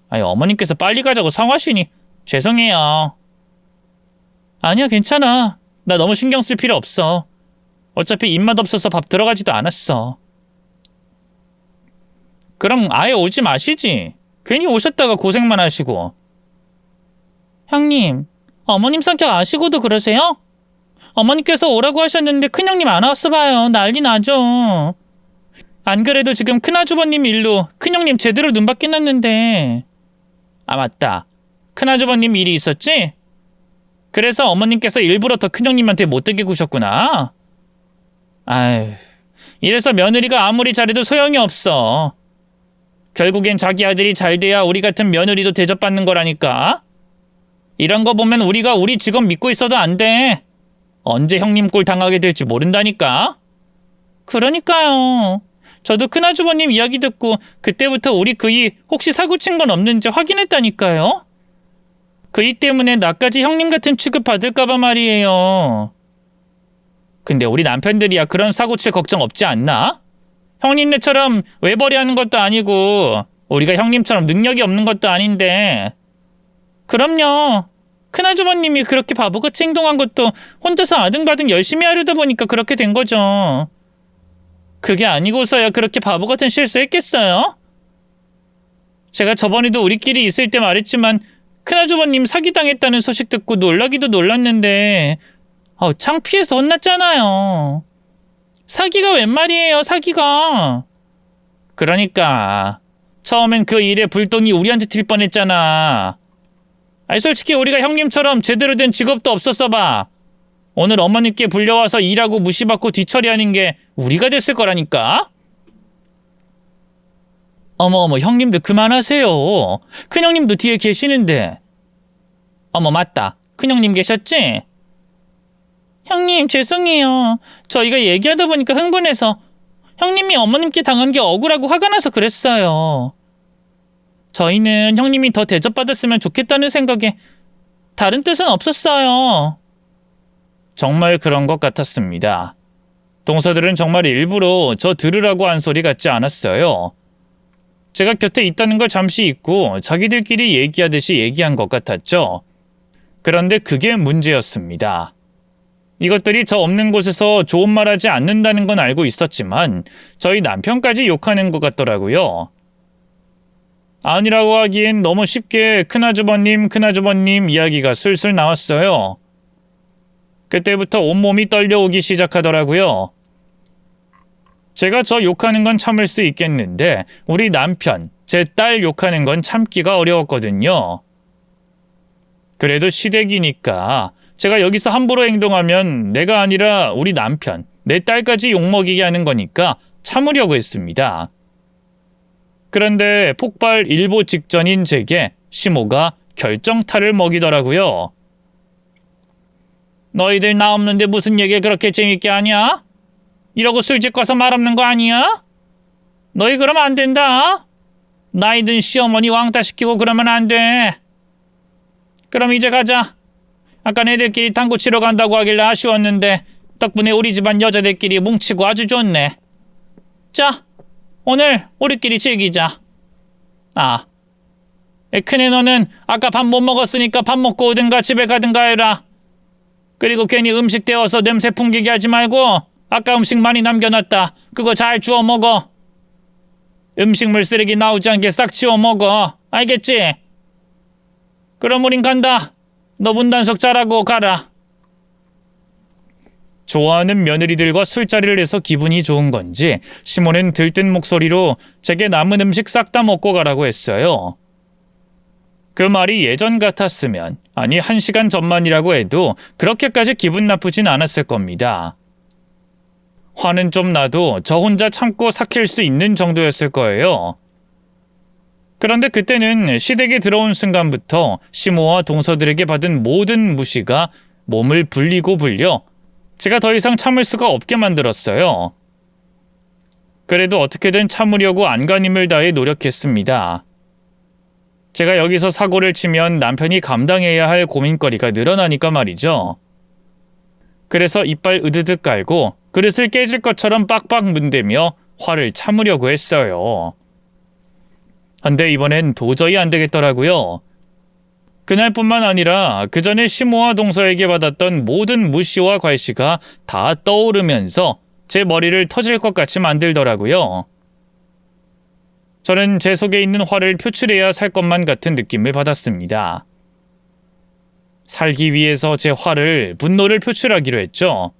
아니, 어머님께서 빨리 가자고 성하시니 죄송해요. 아니야, 괜찮아. 나 너무 신경 쓸 필요 없어. 어차피 입맛 없어서 밥 들어가지도 않았어. 그럼 아예 오지 마시지. 괜히 오셨다가 고생만 하시고. 형님, 어머님 성격 아시고도 그러세요? 어머니께서 오라고 하셨는데 큰형님 안 왔어 봐요. 난리 나죠. 안 그래도 지금 큰아주버님 일로 큰형님 제대로 눈밖에 났는데. 아, 맞다. 큰아주버님 일이 있었지? 그래서 어머님께서 일부러 더 큰형님한테 못되게 구셨구나. 아휴, 이래서 며느리가 아무리 잘해도 소용이 없어. 결국엔 자기 아들이 잘 돼야 우리 같은 며느리도 대접받는 거라니까. 이런 거 보면 우리가 우리 직업 믿고 있어도 안 돼. 언제 형님 꼴 당하게 될지 모른다니까. 그러니까요. 저도 큰아주버님 이야기 듣고 그때부터 우리 그이 혹시 사고 친 건 없는지 확인했다니까요. 그이 때문에 나까지 형님 같은 취급 받을까봐 말이에요. 근데 우리 남편들이야 그런 사고 칠 걱정 없지 않나? 형님네처럼 외벌이하는 것도 아니고 우리가 형님처럼 능력이 없는 것도 아닌데. 그럼요. 큰아주버님이 그렇게 바보같이 행동한 것도 혼자서 아등바등 열심히 하려다 보니까 그렇게 된 거죠. 그게 아니고서야 그렇게 바보같은 실수했겠어요? 제가 저번에도 우리끼리 있을 때 말했지만 큰아주버님 사기당했다는 소식 듣고 놀라기도 놀랐는데 창피해서 혼났잖아요. 사기가 웬 말이에요, 사기가. 그러니까 처음엔 그 일에 불똥이 우리한테 튈 뻔했잖아. 아니 솔직히 우리가 형님처럼 제대로 된 직업도 없었어 봐. 오늘 어머님께 불려와서 일하고 무시받고 뒤처리하는 게 우리가 됐을 거라니까. 어머 형님들 그만하세요. 큰형님도 뒤에 계시는데. 어머 맞다. 큰형님 계셨지? 형님 죄송해요. 저희가 얘기하다 보니까 흥분해서 형님이 어머님께 당한 게 억울하고 화가 나서 그랬어요. 저희는 형님이 더 대접받았으면 좋겠다는 생각에 다른 뜻은 없었어요. 정말 그런 것 같았습니다. 동서들은 정말 일부러 저 들으라고 한 소리 같지 않았어요. 제가 곁에 있다는 걸 잠시 잊고 자기들끼리 얘기하듯이 얘기한 것 같았죠. 그런데 그게 문제였습니다. 이것들이 저 없는 곳에서 좋은 말 하지 않는다는 건 알고 있었지만 저희 남편까지 욕하는 것 같더라고요. 아니라고 하기엔 너무 쉽게 큰아주버님 이야기가 술술 나왔어요. 그때부터 온몸이 떨려오기 시작하더라고요. 제가 저 욕하는 건 참을 수 있겠는데 우리 남편, 제 딸 욕하는 건 참기가 어려웠거든요. 그래도 시댁이니까 제가 여기서 함부로 행동하면 내가 아니라 우리 남편, 내 딸까지 욕먹이게 하는 거니까 참으려고 했습니다. 그런데 폭발 일보 직전인 제게 시모가 결정타를 먹이더라고요. 너희들 나 없는데 무슨 얘기 그렇게 재밌게 하냐? 이러고 술집 가서 말 없는 거 아니야? 너희 그러면 안 된다. 나이 든 시어머니 왕따시키고 그러면 안 돼. 그럼 이제 가자. 아까 애들끼리 당구 치러 간다고 하길래 아쉬웠는데 덕분에 우리 집안 여자들끼리 뭉치고 아주 좋네. 자, 오늘 우리끼리 즐기자. 아, 큰애 너는 아까 밥 못 먹었으니까 밥 먹고 오든가 집에 가든가 해라. 그리고 괜히 음식 데워서 냄새 풍기게 하지 말고 아까 음식 많이 남겨놨다. 그거 잘 주워 먹어. 음식물 쓰레기 나오지 않게 싹 치워 먹어. 알겠지? 그럼 우린 간다. 너 문단속 잘하고 가라. 좋아하는 며느리들과 술자리를 해서 기분이 좋은 건지 시모는 들뜬 목소리로 제게 남은 음식 싹 다 먹고 가라고 했어요. 그 말이 예전 같았으면, 아니 1시간 전만이라고 해도 그렇게까지 기분 나쁘진 않았을 겁니다. 화는 좀 나도 저 혼자 참고 삭힐 수 있는 정도였을 거예요. 그런데 그때는 시댁에 들어온 순간부터 시모와 동서들에게 받은 모든 무시가 몸을 불리고 불려 제가 더 이상 참을 수가 없게 만들었어요. 그래도 어떻게든 참으려고 안간힘을 다해 노력했습니다. 제가 여기서 사고를 치면 남편이 감당해야 할 고민거리가 늘어나니까 말이죠. 그래서 이빨 으드득 깔고 그릇을 깨질 것처럼 빡빡 문대며 화를 참으려고 했어요. 근데 이번엔 도저히 안 되겠더라고요. 그날뿐만 아니라 그 전에 시모와 동서에게 받았던 모든 무시와 괄시가 다 떠오르면서 제 머리를 터질 것 같이 만들더라고요. 저는 제 속에 있는 화를 표출해야 살 것만 같은 느낌을 받았습니다. 살기 위해서 제 화를, 분노를 표출하기로 했죠.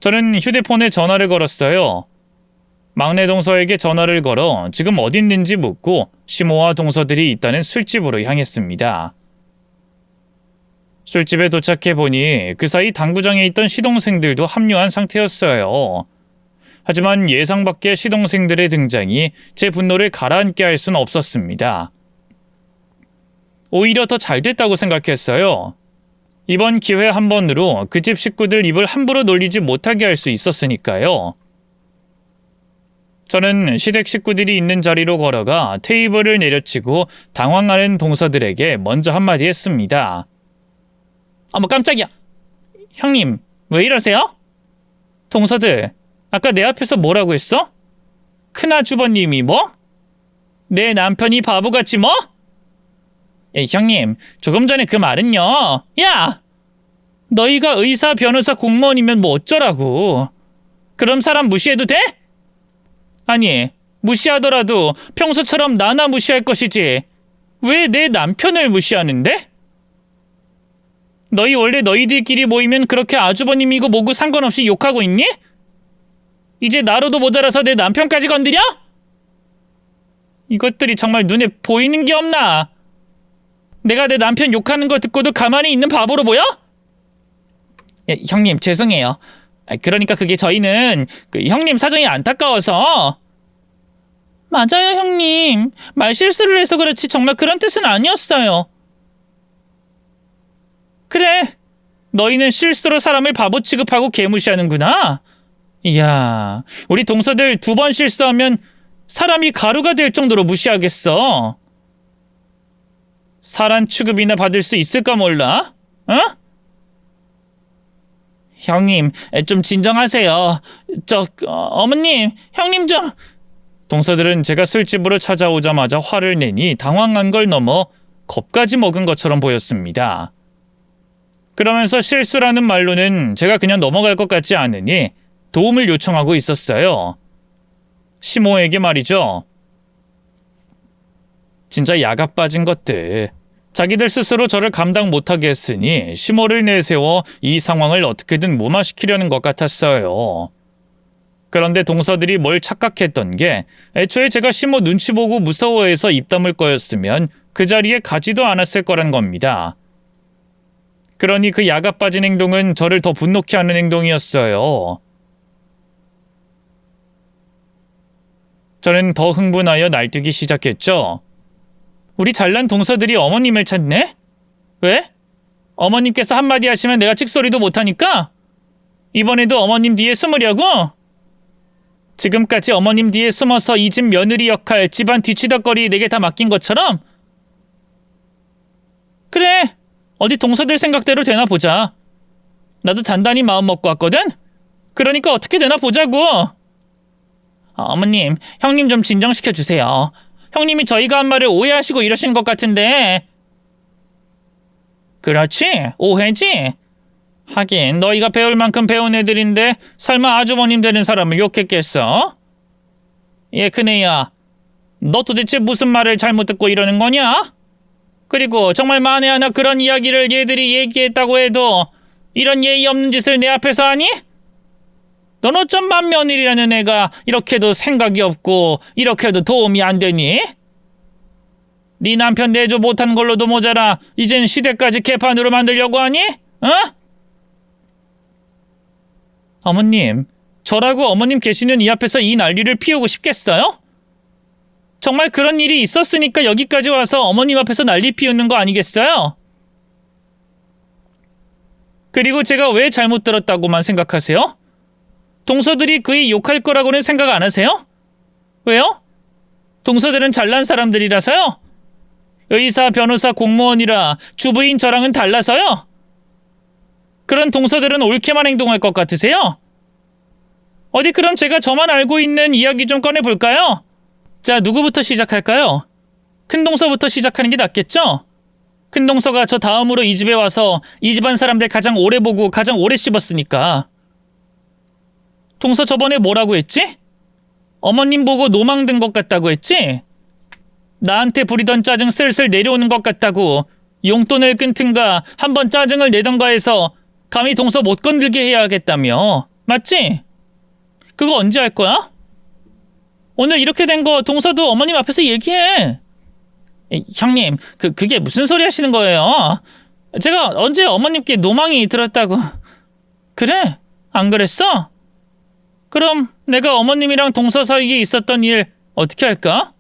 저는 휴대폰에 전화를 걸었어요. 막내 동서에게 전화를 걸어 지금 어디 있는지 묻고 시모와 동서들이 있다는 술집으로 향했습니다. 술집에 도착해 보니 그 사이 당구장에 있던 시동생들도 합류한 상태였어요. 하지만 예상 밖의 시동생들의 등장이 제 분노를 가라앉게 할 수는 없었습니다. 오히려 더 잘 됐다고 생각했어요. 이번 기회 한 번으로 그 집 식구들 입을 함부로 놀리지 못하게 할 수 있었으니까요. 저는 시댁 식구들이 있는 자리로 걸어가 테이블을 내려치고 당황하는 동서들에게 먼저 한마디 했습니다. 어머 깜짝이야. 형님 왜 이러세요? 동서들 아까 내 앞에서 뭐라고 했어? 큰아주버님이 뭐? 내 남편이 바보같이 뭐? 형님 조금 전에 그 말은요. 야! 너희가 의사, 변호사, 공무원이면 뭐 어쩌라고. 그럼 사람 무시해도 돼? 아니 무시하더라도 평소처럼 나나 무시할 것이지 왜 내 남편을 무시하는데? 너희 원래 너희들끼리 모이면 그렇게 아주버님이고 뭐고 상관없이 욕하고 있니? 이제 나로도 모자라서 내 남편까지 건드려? 이것들이 정말 눈에 보이는 게 없나? 내가 내 남편 욕하는 거 듣고도 가만히 있는 바보로 보여? 형님 죄송해요. 그러니까 그게 저희는 형님 사정이 안타까워서. 맞아요 형님. 말실수를 해서 그렇지 정말 그런 뜻은 아니었어요. 그래 너희는 실수로 사람을 바보 취급하고 개무시하는구나. 이야 우리 동서들 2번 실수하면 사람이 가루가 될 정도로 무시하겠어. 사람 취급이나 받을 수 있을까 몰라? 어? 형님 좀 진정하세요. 어머님 형님 좀. 동서들은 제가 술집으로 찾아오자마자 화를 내니 당황한 걸 넘어 겁까지 먹은 것처럼 보였습니다. 그러면서 실수라는 말로는 제가 그냥 넘어갈 것 같지 않으니 도움을 요청하고 있었어요. 시모에게 말이죠. 진짜 야가 빠진 것들. 자기들 스스로 저를 감당 못하게 했으니 시모를 내세워 이 상황을 어떻게든 무마시키려는 것 같았어요. 그런데 동서들이 뭘 착각했던 게 애초에 제가 시모 눈치 보고 무서워해서 입 다물 거였으면 그 자리에 가지도 않았을 거란 겁니다. 그러니 그 야가 빠진 행동은 저를 더 분노케 하는 행동이었어요. 저는 더 흥분하여 날뛰기 시작했죠. 우리 잘난 동서들이 어머님을 찾네? 왜? 어머님께서 한마디 하시면 내가 찍소리도 못하니까? 이번에도 어머님 뒤에 숨으려고? 지금까지 어머님 뒤에 숨어서 이 집 며느리 역할, 집안 뒤치덕거리 내게 다 맡긴 것처럼? 그래, 어디 동서들 생각대로 되나 보자. 나도 단단히 마음 먹고 왔거든? 그러니까 어떻게 되나 보자고. 어머님, 형님 좀 진정시켜주세요. 형님이 저희가 한 말을 오해하시고 이러신 것 같은데. 그렇지, 오해지. 하긴 너희가 배울 만큼 배운 애들인데 설마 아주버님 되는 사람을 욕했겠어? 큰애야, 너 도대체 무슨 말을 잘못 듣고 이러는 거냐? 그리고 정말 만에 하나 그런 이야기를 얘들이 얘기했다고 해도 이런 예의 없는 짓을 내 앞에서 하니? 넌 어쩜 맏며느리라는 애가 이렇게도 생각이 없고 이렇게도 도움이 안 되니? 네 남편 내조 못한 걸로도 모자라 이젠 시댁까지 개판으로 만들려고 하니? 어? 어머님, 저라고 어머님 계시는 이 앞에서 이 난리를 피우고 싶겠어요? 정말 그런 일이 있었으니까 여기까지 와서 어머님 앞에서 난리 피우는 거 아니겠어요? 그리고 제가 왜 잘못 들었다고만 생각하세요? 동서들이 그이 욕할 거라고는 생각 안 하세요? 왜요? 동서들은 잘난 사람들이라서요? 의사, 변호사, 공무원이라 주부인 저랑은 달라서요? 그런 동서들은 옳게만 행동할 것 같으세요? 어디 그럼 제가 저만 알고 있는 이야기 좀 꺼내볼까요? 자, 누구부터 시작할까요? 큰 동서부터 시작하는 게 낫겠죠? 큰 동서가 저 다음으로 이 집에 와서 이 집안 사람들 가장 오래 보고 가장 오래 씹었으니까. 동서 저번에 뭐라고 했지? 어머님 보고 노망 든 것 같다고 했지? 나한테 부리던 짜증 슬슬 내려오는 것 같다고 용돈을 끊든가 한번 짜증을 내던가 해서 감히 동서 못 건들게 해야겠다며. 맞지? 그거 언제 할 거야? 오늘 이렇게 된 거 동서도 어머님 앞에서 얘기해. 형님, 그게 무슨 소리 하시는 거예요? 제가 언제 어머님께 노망이 들었다고. 그래? 안 그랬어? 그럼 내가 어머님이랑 동서 사이에 있었던 일 어떻게 할까?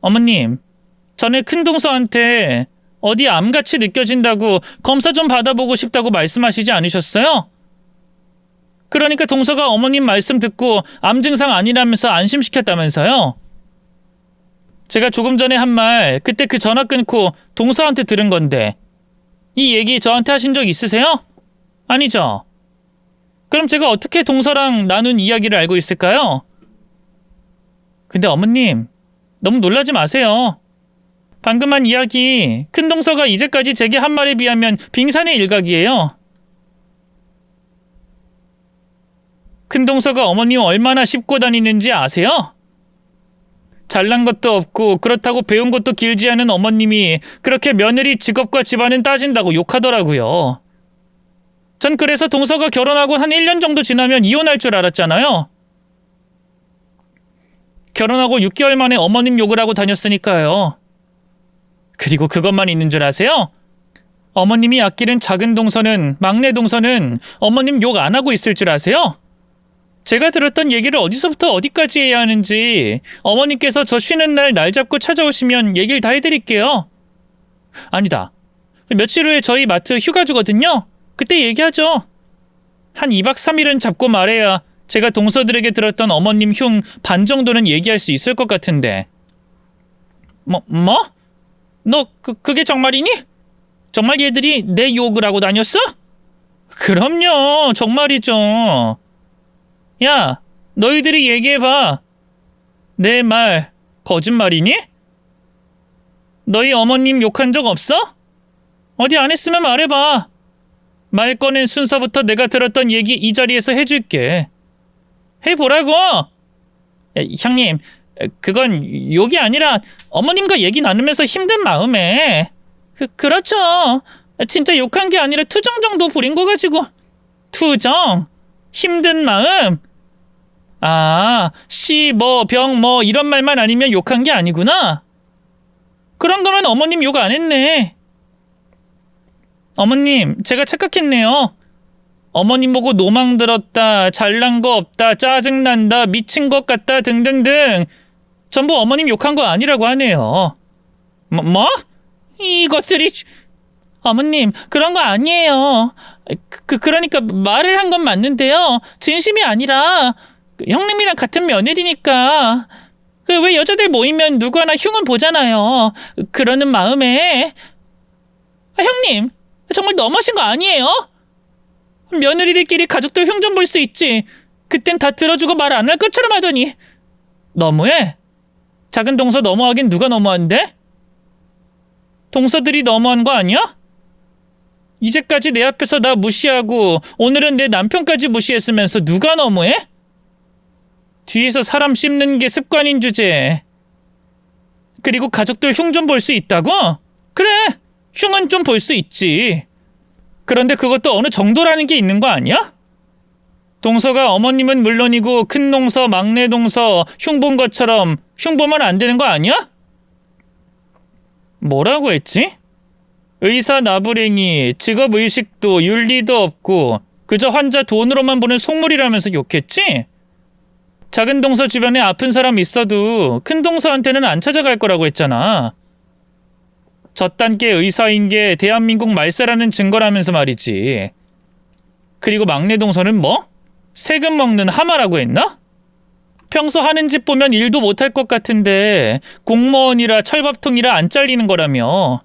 어머님, 전에 큰 동서한테 어디 암같이 느껴진다고 검사 좀 받아보고 싶다고 말씀하시지 않으셨어요? 그러니까 동서가 어머님 말씀 듣고 암 증상 아니라면서 안심시켰다면서요? 제가 조금 전에 한 말 그때 그 전화 끊고 동서한테 들은 건데 이 얘기 저한테 하신 적 있으세요? 아니죠? 그럼 제가 어떻게 동서랑 나눈 이야기를 알고 있을까요? 근데 어머님, 너무 놀라지 마세요. 방금 한 이야기 큰 동서가 이제까지 제게 한 말에 비하면 빙산의 일각이에요. 큰 동서가 어머님 얼마나 씹고 다니는지 아세요? 잘난 것도 없고 그렇다고 배운 것도 길지 않은 어머님이 그렇게 며느리 직업과 집안은 따진다고 욕하더라고요. 전 그래서 동서가 결혼하고 한 1년 정도 지나면 이혼할 줄 알았잖아요. 결혼하고 6개월 만에 어머님 욕을 하고 다녔으니까요. 그리고 그것만 있는 줄 아세요? 어머님이 아끼는 작은 동서는, 막내 동서는 어머님 욕 안 하고 있을 줄 아세요? 제가 들었던 얘기를 어디서부터 어디까지 해야 하는지 어머님께서 저 쉬는 날 잡고 찾아오시면 얘기를 다 해드릴게요. 아니다. 며칠 후에 저희 마트 휴가 주거든요. 그때 얘기하죠. 한 2박 3일은 잡고 말해야 제가 동서들에게 들었던 어머님 흉 반 정도는 얘기할 수 있을 것 같은데. 뭐? 너 그게 정말이니? 정말 얘들이 내 욕을 하고 다녔어? 그럼요. 정말이죠. 야, 너희들이 얘기해봐. 내 말 거짓말이니? 너희 어머님 욕한 적 없어? 어디 안 했으면 말해봐. 말 꺼낸 순서부터 내가 들었던 얘기 이 자리에서 해줄게. 해보라고! 형님, 그건 욕이 아니라 어머님과 얘기 나누면서 힘든 마음에. 그렇죠. 진짜 욕한 게 아니라 투정 정도 부린 거 가지고. 투정? 힘든 마음? 아, 병 이런 말만 아니면 욕한 게 아니구나? 그런 거면 어머님 욕 안 했네. 어머님, 제가 착각했네요. 어머님 보고 노망 들었다, 잘난 거 없다, 짜증난다, 미친 것 같다 등등등 전부 어머님 욕한 거 아니라고 하네요. 뭐? 이것들이... 어머님, 그런 거 아니에요. 그러니까 말을 한 건 맞는데요. 진심이 아니라 형님이랑 같은 며느리니까 왜 여자들 모이면 누구 하나 흉은 보잖아요. 그러는 마음에... 형님, 정말 너무하신 거 아니에요? 며느리들끼리 가족들 흉 좀 볼 수 있지. 그땐 다 들어주고 말 안 할 것처럼 하더니. 너무해? 작은 동서 너무하긴 누가 너무한데? 동서들이 너무한 거 아니야? 이제까지 내 앞에서 나 무시하고 오늘은 내 남편까지 무시했으면서 누가 너무해? 뒤에서 사람 씹는 게 습관인 주제에. 그리고 가족들 흉 좀 볼 수 있다고? 그래, 흉은 좀 볼 수 있지. 그런데 그것도 어느 정도라는 게 있는 거 아니야? 동서가 어머님은 물론이고 큰 동서, 막내 동서 흉 본 것처럼 흉 보면 안 되는 거 아니야? 뭐라고 했지? 의사 나부랭이, 직업의식도 윤리도 없고 그저 환자 돈으로만 보는 속물이라면서 욕했지? 작은 동서 주변에 아픈 사람 있어도 큰 동서한테는 안 찾아갈 거라고 했잖아. 저딴 게 의사인 게 대한민국 말세라는 증거라면서 말이지. 그리고 막내 동서는 뭐? 세금 먹는 하마라고 했나? 평소 하는 짓 보면 일도 못할 것 같은데 공무원이라 철밥통이라 안 잘리는 거라며.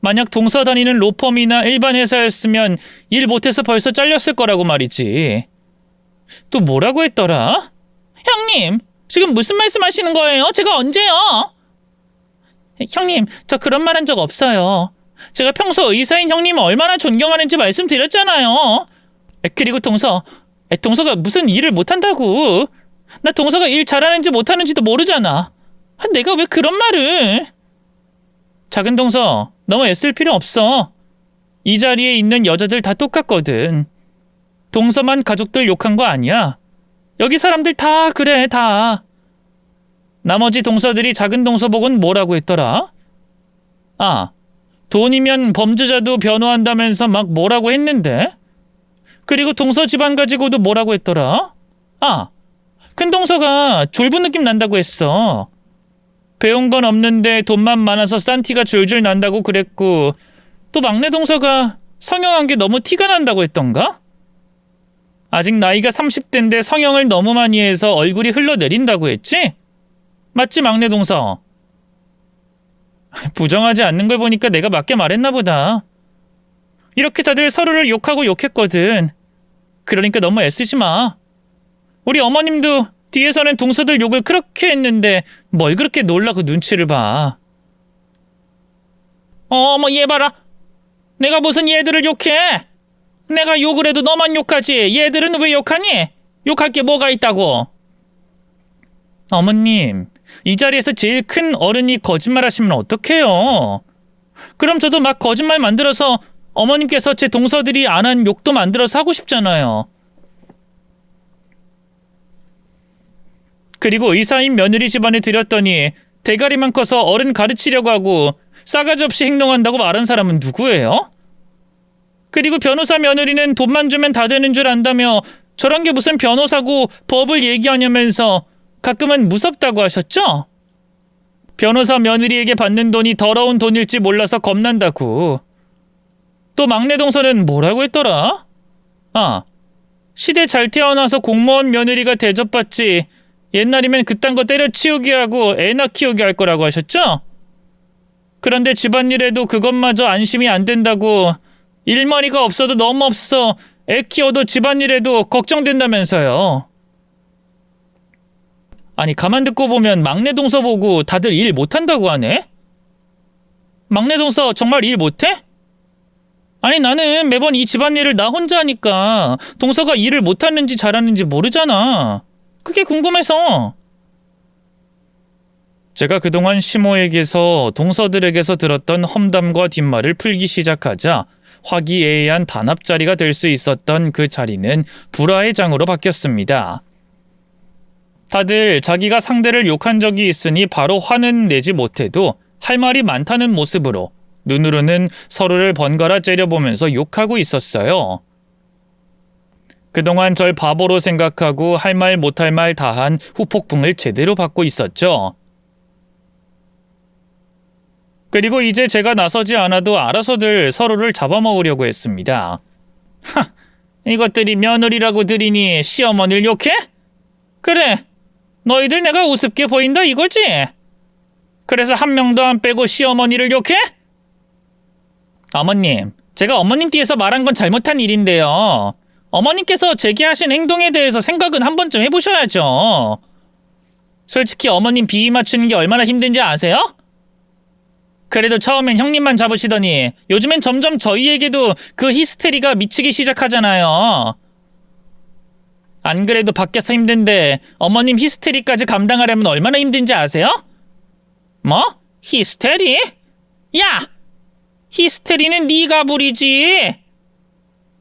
만약 동서 다니는 로펌이나 일반 회사였으면 일 못해서 벌써 잘렸을 거라고 말이지. 또 뭐라고 했더라? 형님, 지금 무슨 말씀 하시는 거예요? 제가 언제요? 형님, 저 그런 말 한 적 없어요. 제가 평소 의사인 형님을 얼마나 존경하는지 말씀드렸잖아요. 그리고 동서가 무슨 일을 못한다고. 나 동서가 일 잘하는지 못하는지도 모르잖아. 내가 왜 그런 말을. 작은 동서, 너무 애쓸 필요 없어. 이 자리에 있는 여자들 다 똑같거든. 동서만 가족들 욕한 거 아니야. 여기 사람들 다 그래, 다. 나머지 동서들이 작은 동서 보곤 뭐라고 했더라? 아, 돈이면 범죄자도 변호한다면서 막 뭐라고 했는데? 그리고 동서 집안 가지고도 뭐라고 했더라? 아, 큰 동서가 졸부 느낌 난다고 했어. 배운 건 없는데 돈만 많아서 싼 티가 줄줄 난다고 그랬고, 또 막내 동서가 성형한 게 너무 티가 난다고 했던가? 아직 나이가 30대인데 성형을 너무 많이 해서 얼굴이 흘러내린다고 했지? 맞지, 막내 동서? 부정하지 않는 걸 보니까 내가 맞게 말했나 보다. 이렇게 다들 서로를 욕하고 욕했거든. 그러니까 너무 애쓰지 마. 우리 어머님도 뒤에서는 동서들 욕을 그렇게 했는데 뭘 그렇게 놀라 그 눈치를 봐. 어머, 얘 봐라. 내가 무슨 얘들을 욕해? 내가 욕을 해도 너만 욕하지. 얘들은 왜 욕하니? 욕할 게 뭐가 있다고. 어머님, 이 자리에서 제일 큰 어른이 거짓말하시면 어떡해요? 그럼 저도 막 거짓말 만들어서 어머님께서 제 동서들이 안 한 욕도 만들어서 하고 싶잖아요. 그리고 의사인 며느리 집안에 들였더니 대가리만 커서 어른 가르치려고 하고 싸가지 없이 행동한다고 말한 사람은 누구예요? 그리고 변호사 며느리는 돈만 주면 다 되는 줄 안다며 저런 게 무슨 변호사고 법을 얘기하냐면서 가끔은 무섭다고 하셨죠? 변호사 며느리에게 받는 돈이 더러운 돈일지 몰라서 겁난다고. 또 막내 동서는 뭐라고 했더라? 아, 시대 잘 태어나서 공무원 며느리가 대접받지 옛날이면 그딴 거 때려치우게 하고 애나 키우게 할 거라고 하셨죠? 그런데 집안일에도 그것마저 안심이 안 된다고 일머리가 없어도 너무 없어 애 키워도 집안일에도 걱정된다면서요. 아니, 가만 듣고 보면 막내 동서 보고 다들 일 못한다고 하네? 막내 동서 정말 일 못해? 아니, 나는 매번 이 집안일을 나 혼자 하니까 동서가 일을 못하는지 잘하는지 모르잖아. 그게 궁금해서. 제가 그동안 시모에게서 동서들에게서 들었던 험담과 뒷말을 풀기 시작하자 화기애애한 단합자리가 될 수 있었던 그 자리는 불화의 장으로 바뀌었습니다. 다들 자기가 상대를 욕한 적이 있으니 바로 화는 내지 못해도 할 말이 많다는 모습으로 눈으로는 서로를 번갈아 째려보면서 욕하고 있었어요. 그동안 절 바보로 생각하고 할 말 못할 말 다한 후폭풍을 제대로 받고 있었죠. 그리고 이제 제가 나서지 않아도 알아서들 서로를 잡아먹으려고 했습니다. 하, 이것들이 며느리라고 들이니 시어머니를 욕해? 그래, 너희들 내가 우습게 보인다 이거지? 그래서 한 명도 안 빼고 시어머니를 욕해? 어머님, 제가 어머님 뒤에서 말한 건 잘못한 일인데요. 어머님께서 제게 하신 행동에 대해서 생각은 한 번쯤 해보셔야죠. 솔직히 어머님 비위 맞추는 게 얼마나 힘든지 아세요? 그래도 처음엔 형님만 잡으시더니 요즘엔 점점 저희에게도 그 히스테리가 미치기 시작하잖아요. 안 그래도 밖에서 힘든데 어머님 히스테리까지 감당하려면 얼마나 힘든지 아세요? 뭐? 히스테리? 야! 히스테리는 네가 부리지.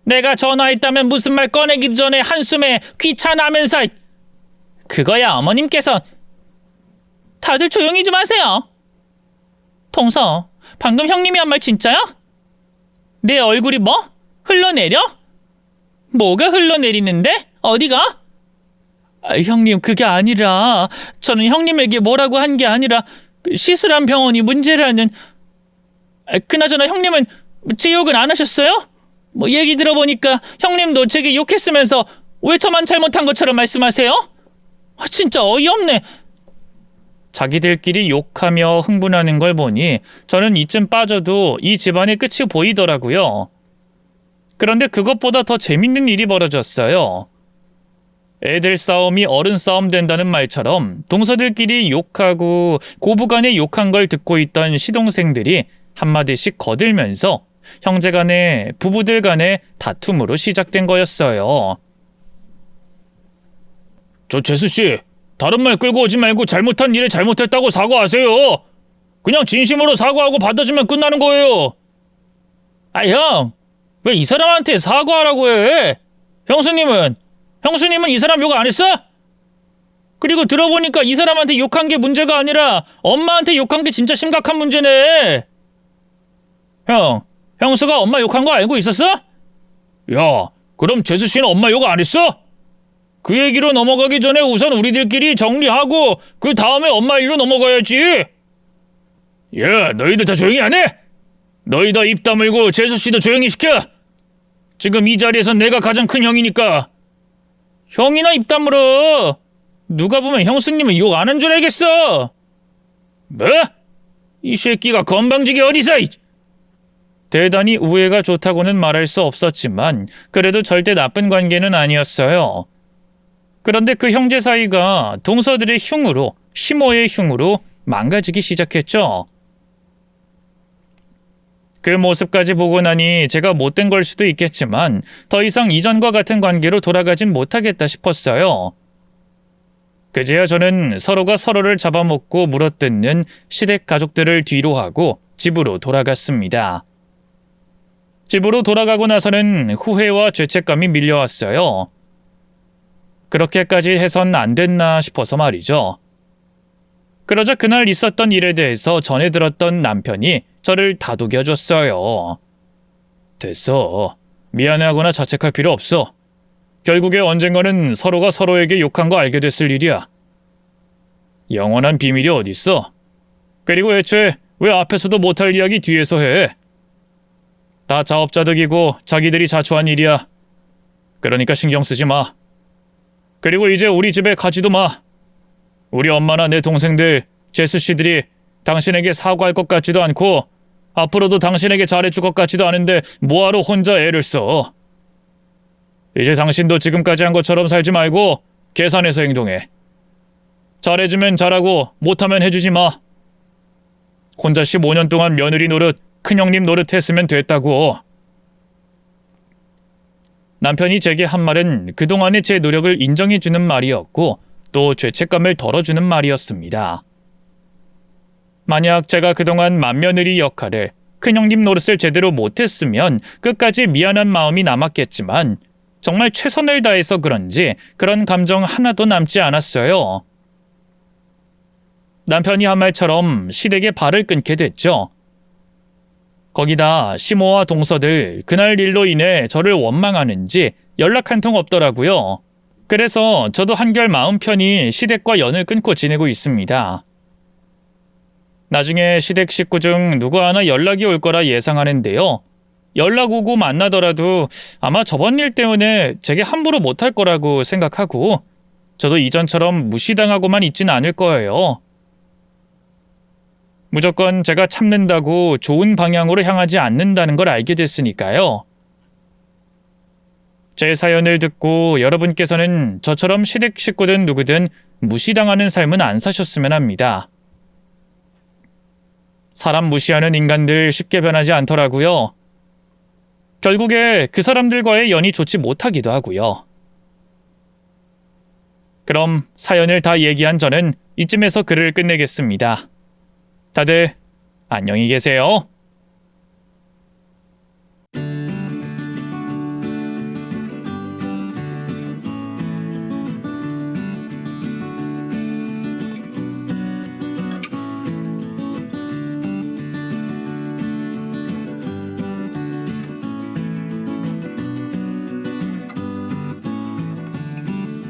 내가 전화했다면 무슨 말 꺼내기도 전에 한숨에 귀찮아하면서. 그거야 어머님께서. 다들 조용히 좀 하세요. 동서, 방금 형님이 한 말 진짜야? 내 얼굴이 뭐? 흘러내려? 뭐가 흘러내리는데? 어디가? 형님, 그게 아니라 저는 형님에게 뭐라고 한 게 아니라 시술한 병원이 문제라는. 그나저나 형님은 제 욕은 안 하셨어요? 뭐 얘기 들어보니까 형님도 제게 욕했으면서 왜 저만 잘못한 것처럼 말씀하세요? 진짜 어이없네. 자기들끼리 욕하며 흥분하는 걸 보니 저는 이쯤 빠져도 이 집안의 끝이 보이더라고요. 그런데 그것보다 더 재밌는 일이 벌어졌어요. 애들 싸움이 어른 싸움 된다는 말처럼 동서들끼리 욕하고 고부간에 욕한 걸 듣고 있던 시동생들이 한마디씩 거들면서 형제간에 부부들 간의 다툼으로 시작된 거였어요. 저 재수씨, 다른 말 끌고 오지 말고 잘못한 일에 잘못했다고 사과하세요. 그냥 진심으로 사과하고 받아주면 끝나는 거예요. 아, 형, 왜 이 사람한테 사과하라고 해? 형수님은 이 사람 욕 안 했어? 그리고 들어보니까 이 사람한테 욕한 게 문제가 아니라 엄마한테 욕한 게 진짜 심각한 문제네. 형, 형수가 엄마 욕한 거 알고 있었어? 야, 그럼 재수씨는 엄마 욕 안 했어? 그 얘기로 넘어가기 전에 우선 우리들끼리 정리하고 그 다음에 엄마 일로 넘어가야지. 야, 너희들 다 조용히 안 해? 너희 다 입 다물고 재수씨도 조용히 시켜. 지금 이 자리에서 내가 가장 큰 형이니까. 형이나 입 다물어. 누가 보면 형수님은 욕 안 한 줄 알겠어. 뭐? 이 새끼가 건방지게 어디서. 대단히 우애가 좋다고는 말할 수 없었지만 그래도 절대 나쁜 관계는 아니었어요. 그런데 그 형제 사이가 동서들의 흉으로, 시모의 흉으로 망가지기 시작했죠. 그 모습까지 보고 나니 제가 못된 걸 수도 있겠지만 더 이상 이전과 같은 관계로 돌아가진 못하겠다 싶었어요. 그제야 저는 서로가 서로를 잡아먹고 물어뜯는 시댁 가족들을 뒤로하고 집으로 돌아갔습니다. 집으로 돌아가고 나서는 후회와 죄책감이 밀려왔어요. 그렇게까지 해선 안 됐나 싶어서 말이죠. 그러자 그날 있었던 일에 대해서 전해 들었던 남편이 저를 다독여줬어요. 됐어. 미안해하거나 자책할 필요 없어. 결국에 언젠가는 서로가 서로에게 욕한 거 알게 됐을 일이야. 영원한 비밀이 어딨어. 그리고 애초에 왜 앞에서도 못할 이야기 뒤에서 해. 다 자업자득이고 자기들이 자초한 일이야. 그러니까 신경 쓰지 마. 그리고 이제 우리 집에 가지도 마. 우리 엄마나 내 동생들, 제수 씨들이 당신에게 사과할 것 같지도 않고 앞으로도 당신에게 잘해줄 것 같지도 않은데 뭐하러 혼자 애를 써. 이제 당신도 지금까지 한 것처럼 살지 말고 계산해서 행동해. 잘해주면 잘하고 못하면 해주지 마. 혼자 15년 동안 며느리 노릇, 큰형님 노릇 했으면 됐다고. 남편이 제게 한 말은 그동안의 제 노력을 인정해주는 말이었고 또 죄책감을 덜어주는 말이었습니다. 만약 제가 그동안 맏며느리 역할을, 큰형님 노릇을 제대로 못했으면 끝까지 미안한 마음이 남았겠지만 정말 최선을 다해서 그런지 그런 감정 하나도 남지 않았어요. 남편이 한 말처럼 시댁에 발을 끊게 됐죠. 거기다 시모와 동서들 그날 일로 인해 저를 원망하는지 연락 한 통 없더라고요. 그래서 저도 한결 마음 편히 시댁과 연을 끊고 지내고 있습니다. 나중에 시댁 식구 중 누구 하나 연락이 올 거라 예상하는데요. 연락 오고 만나더라도 아마 저번 일 때문에 제게 함부로 못할 거라고 생각하고 저도 이전처럼 무시당하고만 있진 않을 거예요. 무조건 제가 참는다고 좋은 방향으로 향하지 않는다는 걸 알게 됐으니까요. 제 사연을 듣고 여러분께서는 저처럼 시댁 식구든 누구든 무시당하는 삶은 안 사셨으면 합니다. 사람 무시하는 인간들 쉽게 변하지 않더라고요. 결국에 그 사람들과의 연이 좋지 못하기도 하고요. 그럼 사연을 다 얘기한 저는 이쯤에서 글을 끝내겠습니다. 다들 안녕히 계세요.